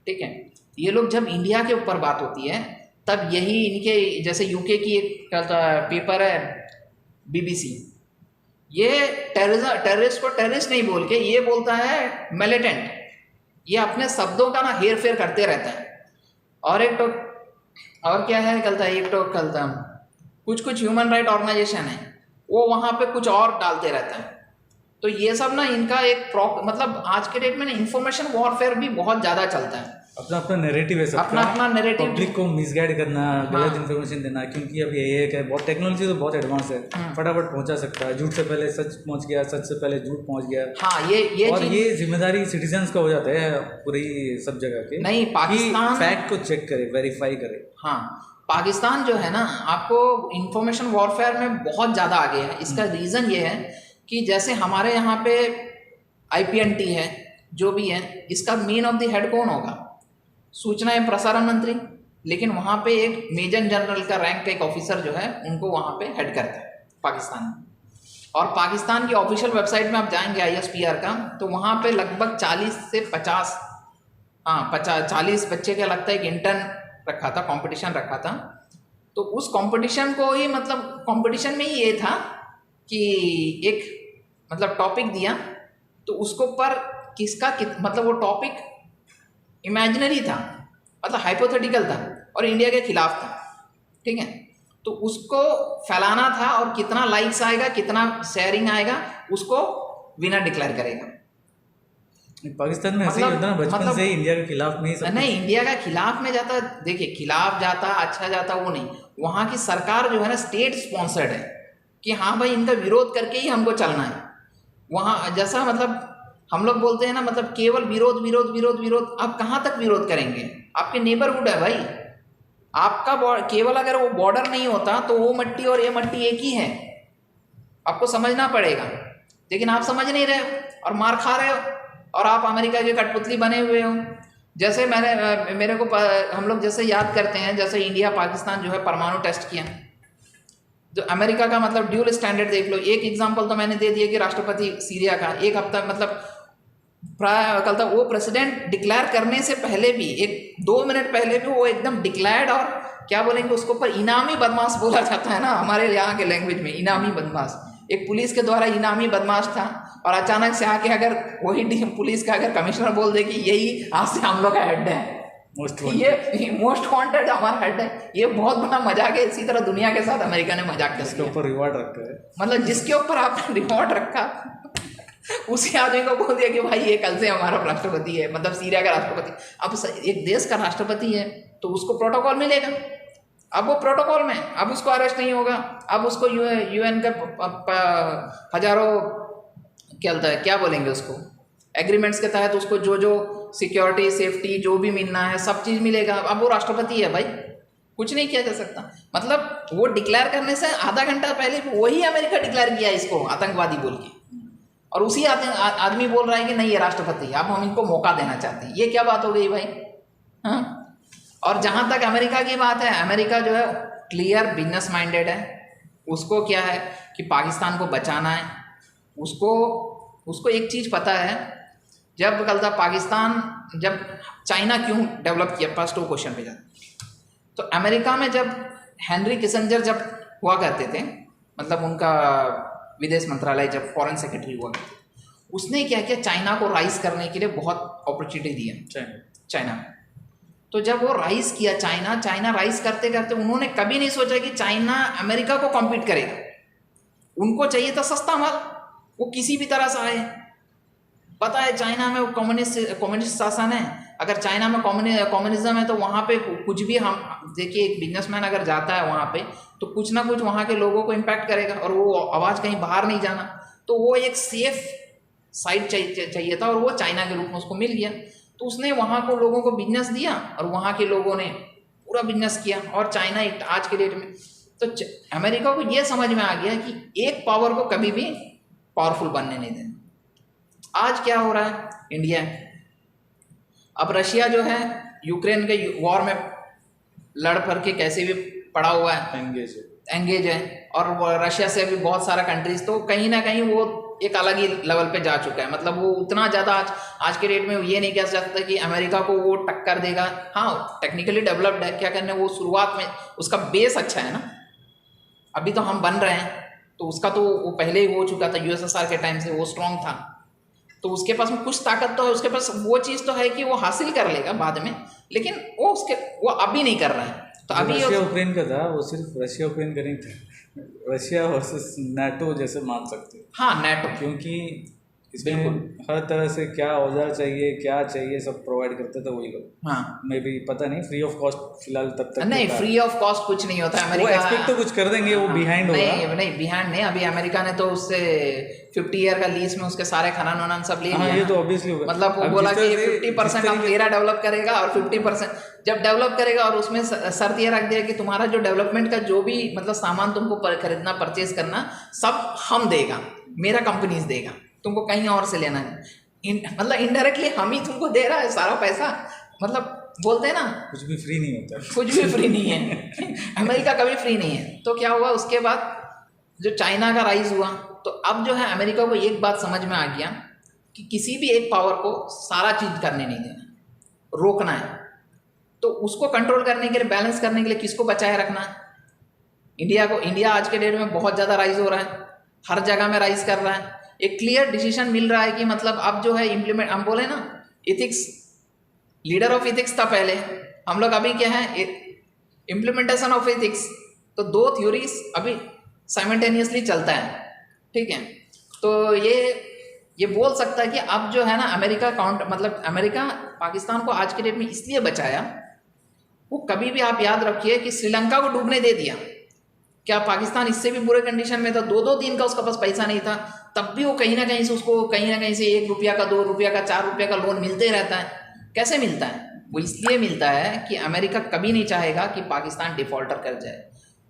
ठीक है। ये लोग जब इंडिया के ऊपर बात होती है तब यही इनके, जैसे यूके की एक पेपर है BBC, ये टेररिस्ट को टेररिस्ट नहीं बोल के ये बोलता है मिलिटेंट। ये अपने शब्दों का ना हेर फेर करते रहते हैं। और एक तो और क्या है कल था, एक तो कल था कुछ ह्यूमन राइट ऑर्गेनाइजेशन है वो वहाँ पे कुछ और डालते रहते हैं। तो ये सब ना इनका एक मतलब आज के डेट में ना इंफॉर्मेशन वॉरफेयर भी बहुत ज़्यादा चलता है। अपना अपना नैरेटिव है सबका, अपना नैरेटिव, पब्लिक को मिसगाइड करना, गलत इन्फॉर्मेशन देना। क्योंकि अब ये है कि बहुत टेक्नोलॉजी तो बहुत एडवांस है, फटाफट पहुंचा सकता है। झूठ से पहले सच पहुंच गया, सच से पहले झूठ पहुंच गया। हाँ, ये और ये जिम्मेदारी सिटीजन्स का हो जाता है पूरी सब जगह के। नहीं, पाकिस्तान फैक्ट को चेक करे, वेरीफाई करे। हाँ, पाकिस्तान जो है ना आपको इंफॉर्मेशन वॉरफेयर में बहुत ज़्यादा आगे है। इसका रीज़न ये है कि जैसे हमारे यहाँ पे IPNT है जो भी है, इसका मेन ऑफ द हेड कौन होगा? सूचना एवं प्रसारण मंत्री। लेकिन वहाँ पे एक मेजर जनरल का रैंक का एक ऑफिसर जो है उनको वहाँ पे हेड करता है पाकिस्तान में। और पाकिस्तान की ऑफिशियल वेबसाइट में आप जाएंगे ISPR का, तो वहाँ पे लगभग 40 से 50 40 बच्चे का लगता है एक इंटर्न रखा था, कंपटीशन रखा था। तो उस कंपटीशन को ही मतलब कंपटीशन में ही ये था कि एक मतलब टॉपिक दिया, तो उसको पर मतलब वो टॉपिक इमेजिनरी था, मतलब हाइपोथेटिकल था और इंडिया के खिलाफ था, ठीक है। तो उसको फैलाना था और कितना लाइक्स आएगा, कितना शेयरिंग आएगा, उसको विनर डिक्लेयर करेगा। पाकिस्तान में ऐसे ही होता है ना, बचपन से ही इंडिया के खिलाफ में ही सब नहीं, इंडिया का खिलाफ में जाता, देखिए खिलाफ जाता अच्छा जाता वो नहीं, वहाँ की सरकार जो है ना स्टेट स्पॉन्सर्ड है कि हाँ भाई इनका विरोध करके ही हमको चलना है। वहाँ जैसा मतलब हम लोग बोलते हैं ना, मतलब केवल विरोध विरोध विरोध विरोध, आप कहाँ तक विरोध करेंगे? आपके नेबरहुड है भाई, आपका केवल अगर वो बॉर्डर नहीं होता तो वो मट्टी और ये मट्टी एक ही है, आपको समझना पड़ेगा। लेकिन आप समझ नहीं रहे हो और मार खा रहे हो और आप अमेरिका के कठपुतली बने हुए हो। जैसे मेरे को हम लोग जैसे याद करते हैं, जैसे इंडिया पाकिस्तान जो है परमाणु टेस्ट किया, जो अमेरिका का मतलब ड्यूल स्टैंडर्ड देख लो। एक एग्जांपल तो मैंने दे दिया कि राष्ट्रपति सीरिया का एक हफ्ता मतलब कल तक वो प्रेसिडेंट डिक्लेयर करने से पहले भी 1-2 मिनट पहले भी वो एकदम डिक्लेयर्ड, और क्या बोलेंगे उसको पर इनामी बदमाश बोला जाता है ना हमारे यहाँ के लैंग्वेज में, इनामी बदमाश। एक पुलिस के द्वारा इनामी बदमाश था और अचानक से आके अगर वही पुलिस का अगर कमिश्नर बोल दे कि यही आज से हम लोग का हेड है, ये मोस्ट वांटेड हमारा हेड है, ये बहुत बड़ा मजाक है। इसी तरह दुनिया के साथ अमेरिका ने मजाक किया, जिसके ऊपर रिवॉर्ड रखा है, मतलब जिसके ऊपर आपने रिवॉर्ड रखा उसी आदमी को बोल दिया कि भाई ये कल से हमारा राष्ट्रपति है, मतलब सीरिया का राष्ट्रपति। अब एक देश का राष्ट्रपति है तो उसको प्रोटोकॉल मिलेगा, अब वो प्रोटोकॉल में, अब उसको अरेस्ट नहीं होगा, अब उसको UN का हजारों क्या बोलेंगे उसको एग्रीमेंट्स के तहत उसको जो सिक्योरिटी सेफ्टी जो भी मिलना है सब चीज़ मिलेगा। अब वो राष्ट्रपति है भाई, कुछ नहीं किया जा सकता। मतलब वो डिक्लेयर करने से आधा घंटा पहले वही अमेरिका डिक्लेयर किया इसको आतंकवादी बोल के, और उसी आदमी बोल रहा है कि नहीं ये राष्ट्रपति, अब हम इनको मौका देना चाहते हैं। ये क्या बात हो गई भाई? हाँ। और जहाँ तक अमेरिका की बात है, अमेरिका जो है क्लियर बिजनेस माइंडेड है। उसको क्या है कि पाकिस्तान को बचाना है। उसको एक चीज़ पता है, जब कल था पाकिस्तान, जब चाइना क्यों डेवलप किया, फर्स्ट वो क्वेश्चन पे जाते। तो अमेरिका में जब हेनरी किसिंजर जब हुआ करते थे, मतलब उनका विदेश मंत्रालय जब फॉरेन सेक्रेटरी हुआ करते, उसने क्या किया, चाइना को राइज करने के लिए बहुत अपॉर्चुनिटी दिया चाइना में। तो जब वो राइज किया चाइना राइज करते करते उन्होंने कभी नहीं सोचा कि चाइना अमेरिका को कॉम्पीट करेगा। उनको चाहिए था सस्ता माल, वो किसी भी तरह से आए। पता है चाइना में वो कम्युनिस्ट शासन है, अगर चाइना में कम्युनिज्म है तो वहाँ पे कुछ भी, हम देखिए एक बिजनेसमैन अगर जाता है वहाँ पे तो कुछ ना कुछ वहाँ के लोगों को इम्पैक्ट करेगा और वो आवाज़ कहीं बाहर नहीं जाना। तो वो एक सेफ साइड चाहिए था और वो चाइना के रूप में उसको मिल गया। तो उसने वहाँ को लोगों को बिजनेस दिया और वहाँ के लोगों ने पूरा बिजनेस किया। और चाइना आज के डेट में तो अमेरिका को ये समझ में आ गया कि एक पावर को कभी भी पावरफुल बनने नहीं देना। आज क्या हो रहा है इंडिया, अब रशिया जो है यूक्रेन के वॉर में लड़ पड़ के कैसे भी पड़ा हुआ है, एंगेज है। और रशिया से भी बहुत सारा कंट्रीज, तो कहीं ना कहीं वो एक अलग ही लेवल पे जा चुका है। मतलब वो उतना ज़्यादा आज के डेट में ये नहीं कह सकता कि अमेरिका को वो टक्कर देगा। हाँ, टेक्निकली डेवलप्ड है, क्या करने, वो शुरुआत में उसका बेस अच्छा है ना। अभी तो हम बन रहे हैं, तो उसका तो वो पहले ही हो चुका था, यूएसएसआर के टाइम से वो स्ट्रांग था, तो उसके पास में कुछ ताकत तो है, उसके पास वो चीज़ तो है कि वो हासिल कर लेगा बाद में, लेकिन वो अभी नहीं कर रहा है। तो जो अभी रशिया यूक्रेन का था वो सिर्फ रशिया यूक्रेन का नहीं था, रशिया वर्सेस नाटो जैसे मान सकते हो। हाँ, नाटो, क्योंकि इसमें हर तरह से क्या औजार चाहिए क्या चाहिए सब प्रोवाइड करते थे वही लोग। हाँ, मे भी पता नहीं फ्री ऑफ कॉस्ट फिलहाल तब तक नहीं फ्री ऑफ कॉस्ट कुछ नहीं होता वो अमेरिका। एक्सपेक्ट तो कुछ कर देंगे, वो बिहाइंड होगा। नहीं बिहाइंड नहीं, अभी अमेरिका ने तो उससे 50 ईयर का लीज में उसके सारे खनन वनन सब ले लिया। ये तो ऑब्वियसली होगा, मतलब वो बोला कि 50% हम तेरा डेवलप करेगा और 50% जब डेवलप करेगा, और उसमें शर्त ये रख दिया कि तुम्हारा जो डेवलपमेंट का जो भी मतलब सामान तुमको खरीदना परचेज करना सब हम देगा, मेरा कंपनीज देगा, तुमको कहीं और से लेना है। मतलब इनडायरेक्टली हम ही तुमको दे रहा है सारा पैसा। मतलब बोलते हैं ना, कुछ भी फ्री नहीं होता, कुछ भी फ्री नहीं है। अमेरिका कभी फ्री नहीं है। तो क्या हुआ उसके बाद, जो चाइना का राइज हुआ, तो अब जो है अमेरिका को एक बात समझ में आ गया कि किसी भी एक पावर को सारा चीज करने नहीं देना, रोकना है। तो उसको कंट्रोल करने के लिए, बैलेंस करने के लिए किसको बचाए रखना है? इंडिया को। इंडिया आज के डेट में बहुत ज़्यादा राइज हो रहा है, हर जगह में राइज कर रहा है। एक क्लियर डिसीजन मिल रहा है कि मतलब अब जो है इम्प्लीमेंट, हम बोले ना इथिक्स, लीडर ऑफ इथिक्स था पहले, हम लोग अभी क्या है इम्प्लीमेंटेशन ऑफ इथिक्स। तो दो थ्योरीज अभी साइमल्टेनियसली चलता है, ठीक है। तो ये बोल सकता है कि अब जो है ना अमेरिका मतलब अमेरिका पाकिस्तान को आज के डेट में इसलिए बचाया, वो कभी भी आप याद रखिए कि श्रीलंका को डूबने दे दिया, क्या पाकिस्तान इससे भी बुरे कंडीशन में था, 2-2 दिन का उसका पास पैसा नहीं था, तब भी वो कहीं ना कहीं से उसको कहीं ना कहीं से 1 रुपया का, 2 रुपया का, 4 रुपया का लोन मिलते रहता है। कैसे मिलता है? वो इसलिए मिलता है कि अमेरिका कभी नहीं चाहेगा कि पाकिस्तान डिफॉल्टर कर जाए।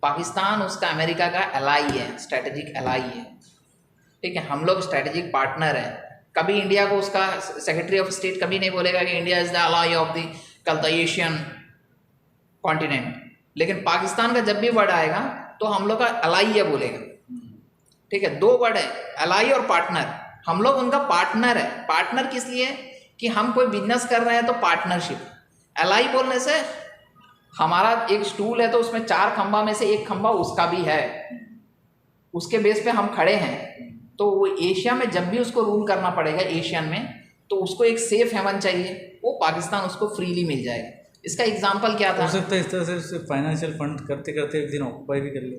पाकिस्तान उसका अमेरिका का एलाई है, स्ट्रेटेजिक एलाई है, ठीक है। हम लोग स्ट्रेटेजिक पार्टनर हैं। कभी इंडिया को उसका सेक्रेटरी ऑफ स्टेट कभी नहीं बोलेगा कि India is the ally of the Asian continent, लेकिन पाकिस्तान का जब भी वर्ड आएगा तो हम लोग का एलाई है बोलेगा, ठीक है। 2 वर्ड है, एलाई और पार्टनर। हम लोग उनका पार्टनर है। पार्टनर किस लिए? कि हम कोई बिजनेस कर रहे हैं तो पार्टनरशिप। एलाई बोलने से हमारा एक स्टूल है तो उसमें 4 खंबा में से 1 खंबा उसका भी है, उसके बेस पे हम खड़े हैं। तो वो एशिया में जब भी उसको रूल करना पड़ेगा एशियन में, तो उसको एक सेफ हेवन चाहिए, वो पाकिस्तान उसको फ्रीली मिल जाएगा। इसका एग्जाम्पल क्या था? हो सकता है इस तरह से फाइनेंशियल फंड करते करते एक दिन ऑक्यूपाई भी कर ले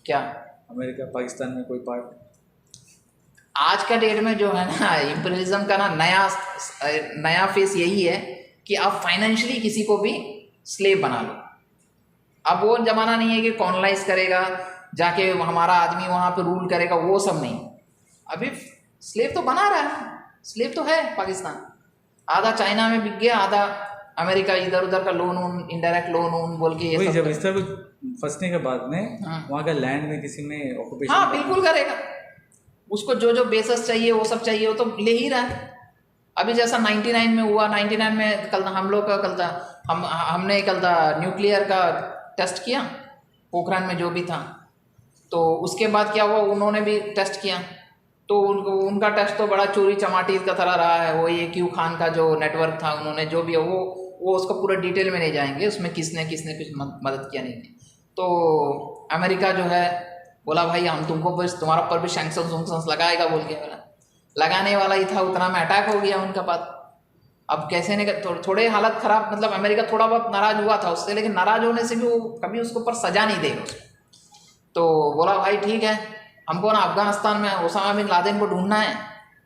क्या अमेरिका पाकिस्तान में कोई पार्ट। आज का डेट में जो है ना इंपीरियलिज्म का ना नया फेस यही है कि आप फाइनेंशियली किसी को भी स्लेव बना लो। अब वो जमाना नहीं है कि कॉलोनाइज करेगा, जाके हमारा आदमी वहाँ पे रूल करेगा, वो सब नहीं। अभी स्लेव तो बना रहा है, स्लेव तो है पाकिस्तान। आधा चाइना में बिक गया, आधा अमेरिका इधर उधर का लोन वोन, इनडायरेक्ट लोन वोन बोल के ये सब। जब इस तरह फंसने के बाद में वहाँ का लैंड में किसी में ऑक्यूपेशन, हाँ बिल्कुल करेगा। उसको जो बेसस चाहिए वो सब चाहिए, वो तो ले ही रहा है। अभी जैसा 99 में हुआ, 99 में कल हम लोग का हमने न्यूक्लियर का टेस्ट किया, पोखरान में जो भी था। तो उसके बाद क्या हुआ, उन्होंने भी टेस्ट किया, तो उनका टेस्ट तो बड़ा चोरी चमाटी का तरह रहा है। वो ये क्यू खान का जो नेटवर्क था, उन्होंने जो भी वो उसका पूरा डिटेल में नहीं जाएंगे, उसमें किसने कुछ मदद किया नहीं। तो अमेरिका जो है बोला भाई हम तुमको बस तुम्हारा पर भी सैंक्शंस लगाएगा बोल के, बोला लगाने वाला ही था, उतना में अटैक हो गया उनका पास। अब कैसे नहीं, थोड़े हालत ख़राब, मतलब अमेरिका थोड़ा बहुत नाराज़ हुआ था उससे, लेकिन नाराज़ होने से भी वो कभी उसके ऊपर सजा नहीं देगा। तो बोला भाई ठीक है, हमको ना अफगानिस्तान में ओसामा बिन लादेन को ढूंढना है,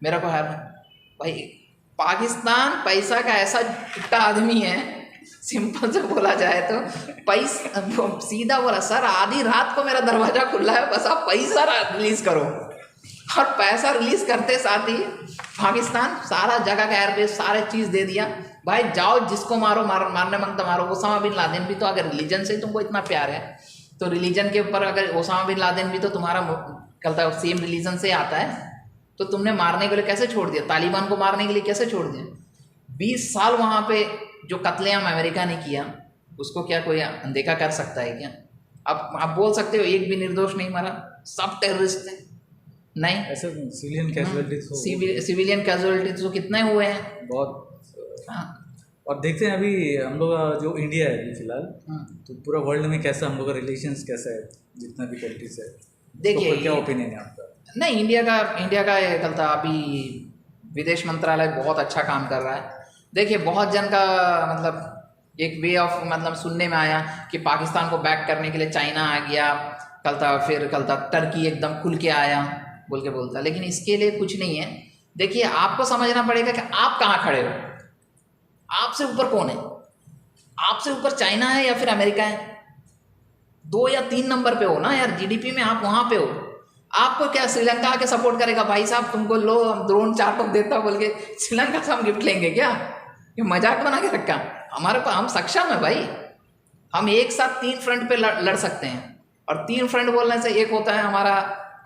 मेरे को है भाई। पाकिस्तान पैसा का ऐसा चिट्टा आदमी है, सिंपल से बोला जाए तो पैसा सीधा बोला, सर आधी रात को मेरा दरवाज़ा खुला है, बस आप पैसा रिलीज़ करो। और पैसा रिलीज़ करते साथ ही पाकिस्तान सारा जगह का एयरबेस सारे चीज़ दे दिया, भाई जाओ जिसको मारो, मारने मांगता मारो। ओसामा बिन लादेन भी तो, अगर रिलीजन से तुमको इतना प्यार है तो रिलीजन के ऊपर, अगर ओसामा बिन लादेन भी तो तुम्हारा कहता है सेम रिलीजन से आता है, तो तुमने मारने के लिए कैसे छोड़ दिया? तालिबान को मारने के लिए कैसे छोड़ दिया? 20 साल वहाँ पे जो कत्लेआम अमेरिका ने किया, उसको क्या कोई अनदेखा कर सकता है क्या? आप बोल सकते हो एक भी निर्दोष नहीं मरा, सब टेररिस्ट थे? नहीं, ऐसे सिविलियन कैजुअलिटीज तो कितने हुए हैं, बहुत। हाँ। और देखते हैं अभी हम लोग का जो इंडिया है अभी फिलहाल, तो पूरा वर्ल्ड में कैसा हम लोग का रिलेशंस कैसा है जितना भी कंट्रीज है। देखिए क्या ओपिनियन है आपका? नहीं, इंडिया का ये कल था अभी विदेश मंत्रालय बहुत अच्छा काम कर रहा है। देखिए बहुत जन का मतलब एक वे ऑफ मतलब सुनने में आया कि पाकिस्तान को बैक करने के लिए चाइना आ गया, कल था टर्की एकदम खुल के आया बोल के बोलता, लेकिन इसके लिए कुछ नहीं है। देखिए आपको समझना पड़ेगा कि आप कहाँ खड़े हो, आपसे ऊपर कौन है, आपसे ऊपर चाइना है या फिर अमेरिका है? 2 या 3 नंबर पे हो ना यार, जीडीपी में आप वहाँ पे हो। आपको क्या श्रीलंका आके सपोर्ट करेगा भाई साहब तुमको लो ड्रोन 4 टोक देता बोल के श्रीलंका से हम गिफ्ट लेंगे क्या? ये मजाक बना के रखा। हमारे पास हम सक्षम है भाई, हम एक साथ 3 फ्रंट पे लड़ सकते हैं। और 3 फ्रंट बोलने से एक होता है हमारा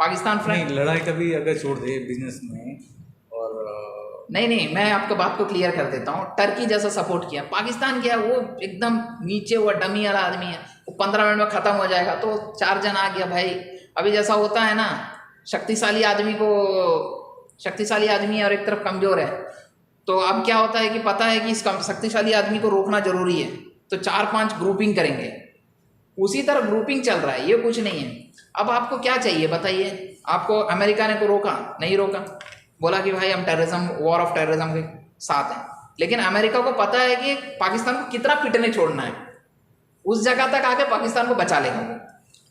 पाकिस्तान फ्रंट। नहीं, लड़ाई कभी अगर छोड़ दे बिजनेस में और नहीं, मैं आपको बात को क्लियर कर देता हूँ। टर्की जैसा सपोर्ट किया, पाकिस्तान किया, वो एकदम नीचे हुआ डमी वाला आदमी है, वो 15 मिनट में ख़त्म हो जाएगा। तो 4 जन आ गया भाई। अभी जैसा होता है ना, शक्तिशाली आदमी है और एक तरफ कमज़ोर है, तो अब क्या होता है कि पता है कि इस शक्तिशाली आदमी को रोकना ज़रूरी है, तो 4-5 ग्रुपिंग करेंगे। उसी तरह ग्रुपिंग चल रहा है, ये कुछ नहीं है। अब आपको क्या चाहिए बताइए? आपको अमेरिका ने को रोका नहीं, रोका, बोला कि भाई हम टेररिज्म, वॉर ऑफ टेररिज्म के साथ हैं, लेकिन अमेरिका को पता है कि पाकिस्तान को कितना पिटने छोड़ना है, उस जगह तक आके पाकिस्तान को बचा लेगा वो।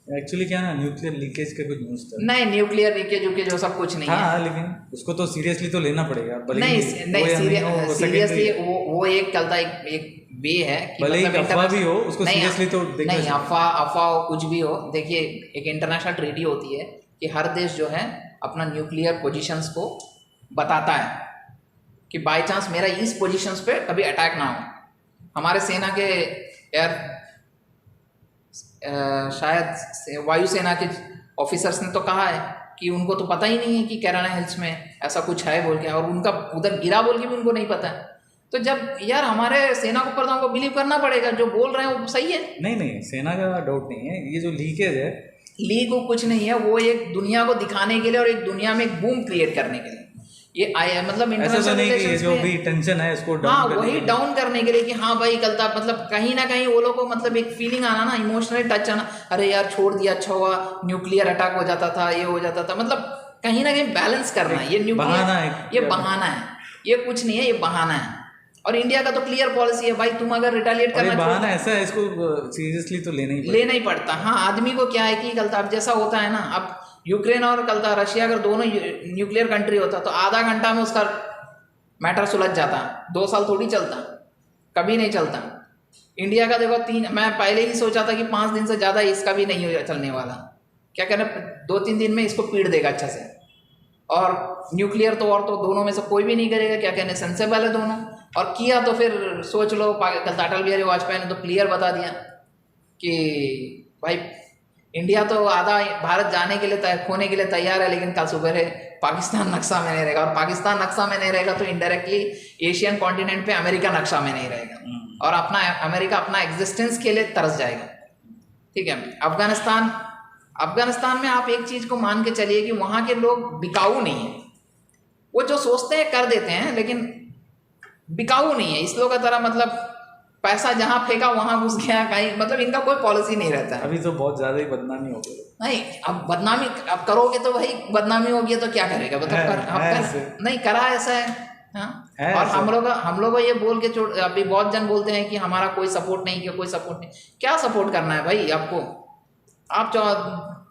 एक्चुअली क्या ना, न्यूक्लियर लीकेज का कुछ न्यूज़ था। नहीं, न्यूक्लियर लीकेज जो सब कुछ नहीं है। हाँ, लेकिन उसको तो सीरियसली तो लेना पड़ेगा। नहीं सीरियसली वो एक चलता एक वे है कि भले ही अफवाह भी हो, उसको सीरियसली तो नहीं, अफवाह कुछ भी हो। देखिए एक इंटरनेशनल ट्रीटी होती है कि हर देश जो है अपना न्यूक्लियर पोजीशंस को बताता है कि बाय चांस मेरा इस पोजीशंस पे कभी अटैक ना हो। हमारे सेना के एयर शायद वायुसेना के ऑफिसर्स ने तो कहा है कि उनको तो पता ही नहीं है कि कैराना हिल्स में ऐसा कुछ है बोल के, और उनका उधर गिरा बोल के भी उनको नहीं पता है। तो जब यार हमारे सेना को प्रधान को बिलीव करना पड़ेगा, जो बोल रहे हैं वो सही है। नहीं, सेना का डाउट नहीं है, ये जो लीकेज है, लीक वो कुछ नहीं है, वो एक दुनिया को दिखाने के लिए और एक दुनिया में एक बूम क्रिएट करने के लिए ये आया, मतलब इंटरनेशनल रिलेशंस जो भी टेंशन है इसको डाउन करने के लिए कि हाँ भाई कल तक मतलब कहीं ना कहीं वो लोग को मतलब एक फीलिंग आना ना, इमोशनली टच आना, अरे यार छोड़ दिया अच्छा हुआ, न्यूक्लियर अटैक हो जाता था, ये हो जाता था, मतलब कहीं ना कहीं बैलेंस करना है। ये न्यूक्लियर ये बहाना है, ये कुछ नहीं है, ये बहाना है। और इंडिया का तो क्लियर पॉलिसी है भाई, तुम अगर रिटेलिएट करना बहाना ऐसा है, इसको सीरियसली तो लेना ही पड़ता। हाँ, आदमी को क्या है कि कल अब जैसा होता है ना, अब यूक्रेन और कल रशिया अगर दोनों न्यूक्लियर कंट्री होता तो आधा घंटा में उसका मैटर सुलझ जाता। 2 साल थोड़ी चलता, कभी नहीं चलता। इंडिया का देखो मैं पहले ही सोचा था कि 5 दिन से ज़्यादा इसका भी नहीं चलने वाला। क्या कहना, 2-3 दिन में इसको पीट देगा अच्छा से। और न्यूक्लियर तो दोनों में से कोई भी नहीं करेगा, क्या कहने, सेंसेबल है दोनों। और किया तो फिर सोच लो, कल अटल बिहारी वाजपेयी ने तो क्लियर बता दिया कि भाई इंडिया तो आधा भारत जाने के लिए खोने के लिए तैयार है, लेकिन कल सुबह पाकिस्तान नक्शा में नहीं रहेगा, और पाकिस्तान नक्शा में नहीं रहेगा तो इनडायरेक्टली एशियन कॉन्टिनेंट पे अमेरिका नक्शा में नहीं रहेगा, और अमेरिका अपना एग्जिस्टेंस के लिए तरस जाएगा। ठीक है, अफगानिस्तान में आप एक चीज़ को मान के चलिए कि वहाँ के लोग बिकाऊ नहीं है। वो जो सोचते हैं कर देते हैं, लेकिन बिकाऊ नहीं है इस लोग का तरह, मतलब पैसा जहाँ फेंका वहाँ घुस गया कहीं, मतलब इनका कोई पॉलिसी नहीं रहता है। अभी तो बहुत ज़्यादा ही बदनामी हो गई। नहीं, अब बदनामी अब करोगे तो वही बदनामी होगी, तो क्या करेगा मतलब नहीं करा ऐसा है। हाँ, और हम लोग ये बोल के अभी बहुत जन बोलते हैं कि हमारा कोई सपोर्ट नहीं किया, कोई सपोर्ट नहीं। क्या सपोर्ट करना है भाई आपको? आप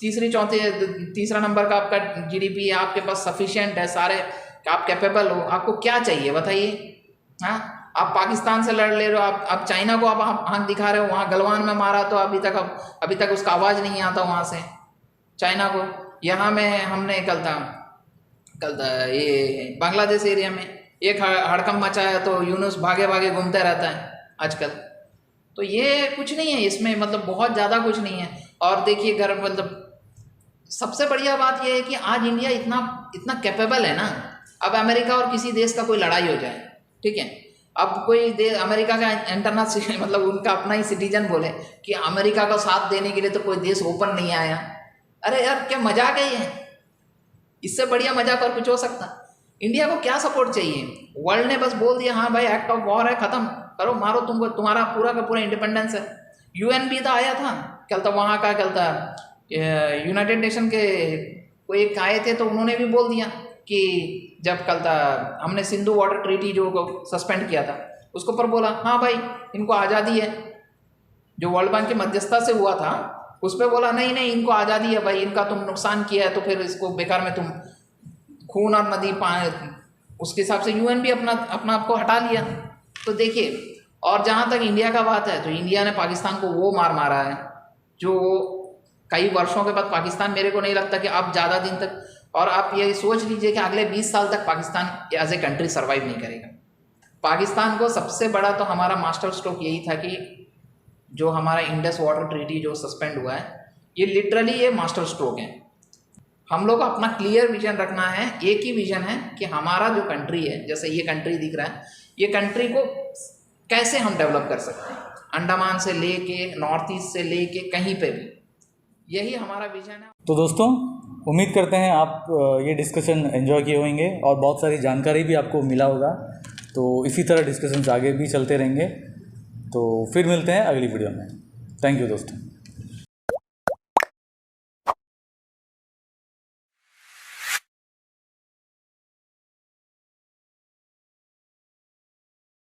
तीसरा नंबर का आपका जीडीपी है, आपके पास सफिशिएंट है, सारे आप कैपेबल हो, आपको क्या चाहिए बताइए? हाँ, आप पाकिस्तान से लड़ ले रहे हो, आप चाइना को आप आँख दिखा रहे हो, वहाँ गलवान में मारा तो अभी तक उसका आवाज़ नहीं आता वहाँ से चाइना को। यहाँ में हमने कल था ये बांग्लादेश एरिया में एक हड़कंप मचाया तो यूनुस भागे भागे घूमते रहता है आजकल। तो ये कुछ नहीं है इसमें, मतलब बहुत ज़्यादा कुछ नहीं है। और देखिए मतलब सबसे बढ़िया बात यह है कि आज इंडिया इतना कैपेबल है ना। अब अमेरिका और किसी देश का कोई लड़ाई हो जाए, ठीक है, अब कोई देश अमेरिका का इंटरनेशनल मतलब उनका अपना ही सिटीजन बोले कि अमेरिका का साथ देने के लिए तो कोई देश ओपन नहीं आया। अरे यार क्या मजाक है ये? इससे बढ़िया मजाक और कुछ हो सकता? इंडिया को क्या सपोर्ट चाहिए? वर्ल्ड ने बस बोल दिया हाँ भाई एक्ट ऑफ वॉर है, खत्म करो, मारो, तुमको तुम्हारा पूरा का पूरा इंडिपेंडेंस है। यूएन भी तो आया था, क्या था वहाँ का, क्या था यूनाइटेड नेशन के कोई एक आए थे, तो उन्होंने भी बोल दिया कि जब कल था हमने सिंधु वाटर ट्रीटी जो सस्पेंड किया था उसके ऊपर बोला हाँ भाई इनको आज़ादी है, जो वर्ल्ड बैंक की मध्यस्थता से हुआ था उस पर बोला नहीं नहीं इनको आज़ादी है भाई, इनका तुम नुकसान किया है तो फिर इसको बेकार में तुम खून और नदी पानी, उसके हिसाब से यूएन भी अपना आप को हटा लिया। तो देखिए, और जहाँ तक इंडिया का बात है तो इंडिया ने पाकिस्तान को वो मारा है जो कई वर्षों के बाद पाकिस्तान, मेरे को नहीं लगता कि आप ज़्यादा दिन तक, और आप ये सोच लीजिए कि अगले 20 साल तक Pakistan as a country survive नहीं करेगा। पाकिस्तान को सबसे बड़ा तो हमारा मास्टर स्ट्रोक यही था कि जो हमारा इंडस वाटर ट्रीटी जो सस्पेंड हुआ है, ये लिटरली ये मास्टर स्ट्रोक है। हम लोग को अपना क्लियर विजन रखना है, एक ही विजन है कि हमारा जो कंट्री है, जैसे ये कंट्री दिख रहा है, ये कंट्री को कैसे हम डेवलप कर सकते हैं, अंडमान से लेके नॉर्थ ईस्ट से लेके कहीं पे भी, यही हमारा विजन है। तो दोस्तों, उम्मीद करते हैं आप ये डिस्कशन एंजॉय किए होंगे और बहुत सारी जानकारी भी आपको मिला होगा। तो इसी तरह डिस्कशंस आगे भी चलते रहेंगे। तो फिर मिलते हैं अगली वीडियो में। थैंक यू दोस्तों।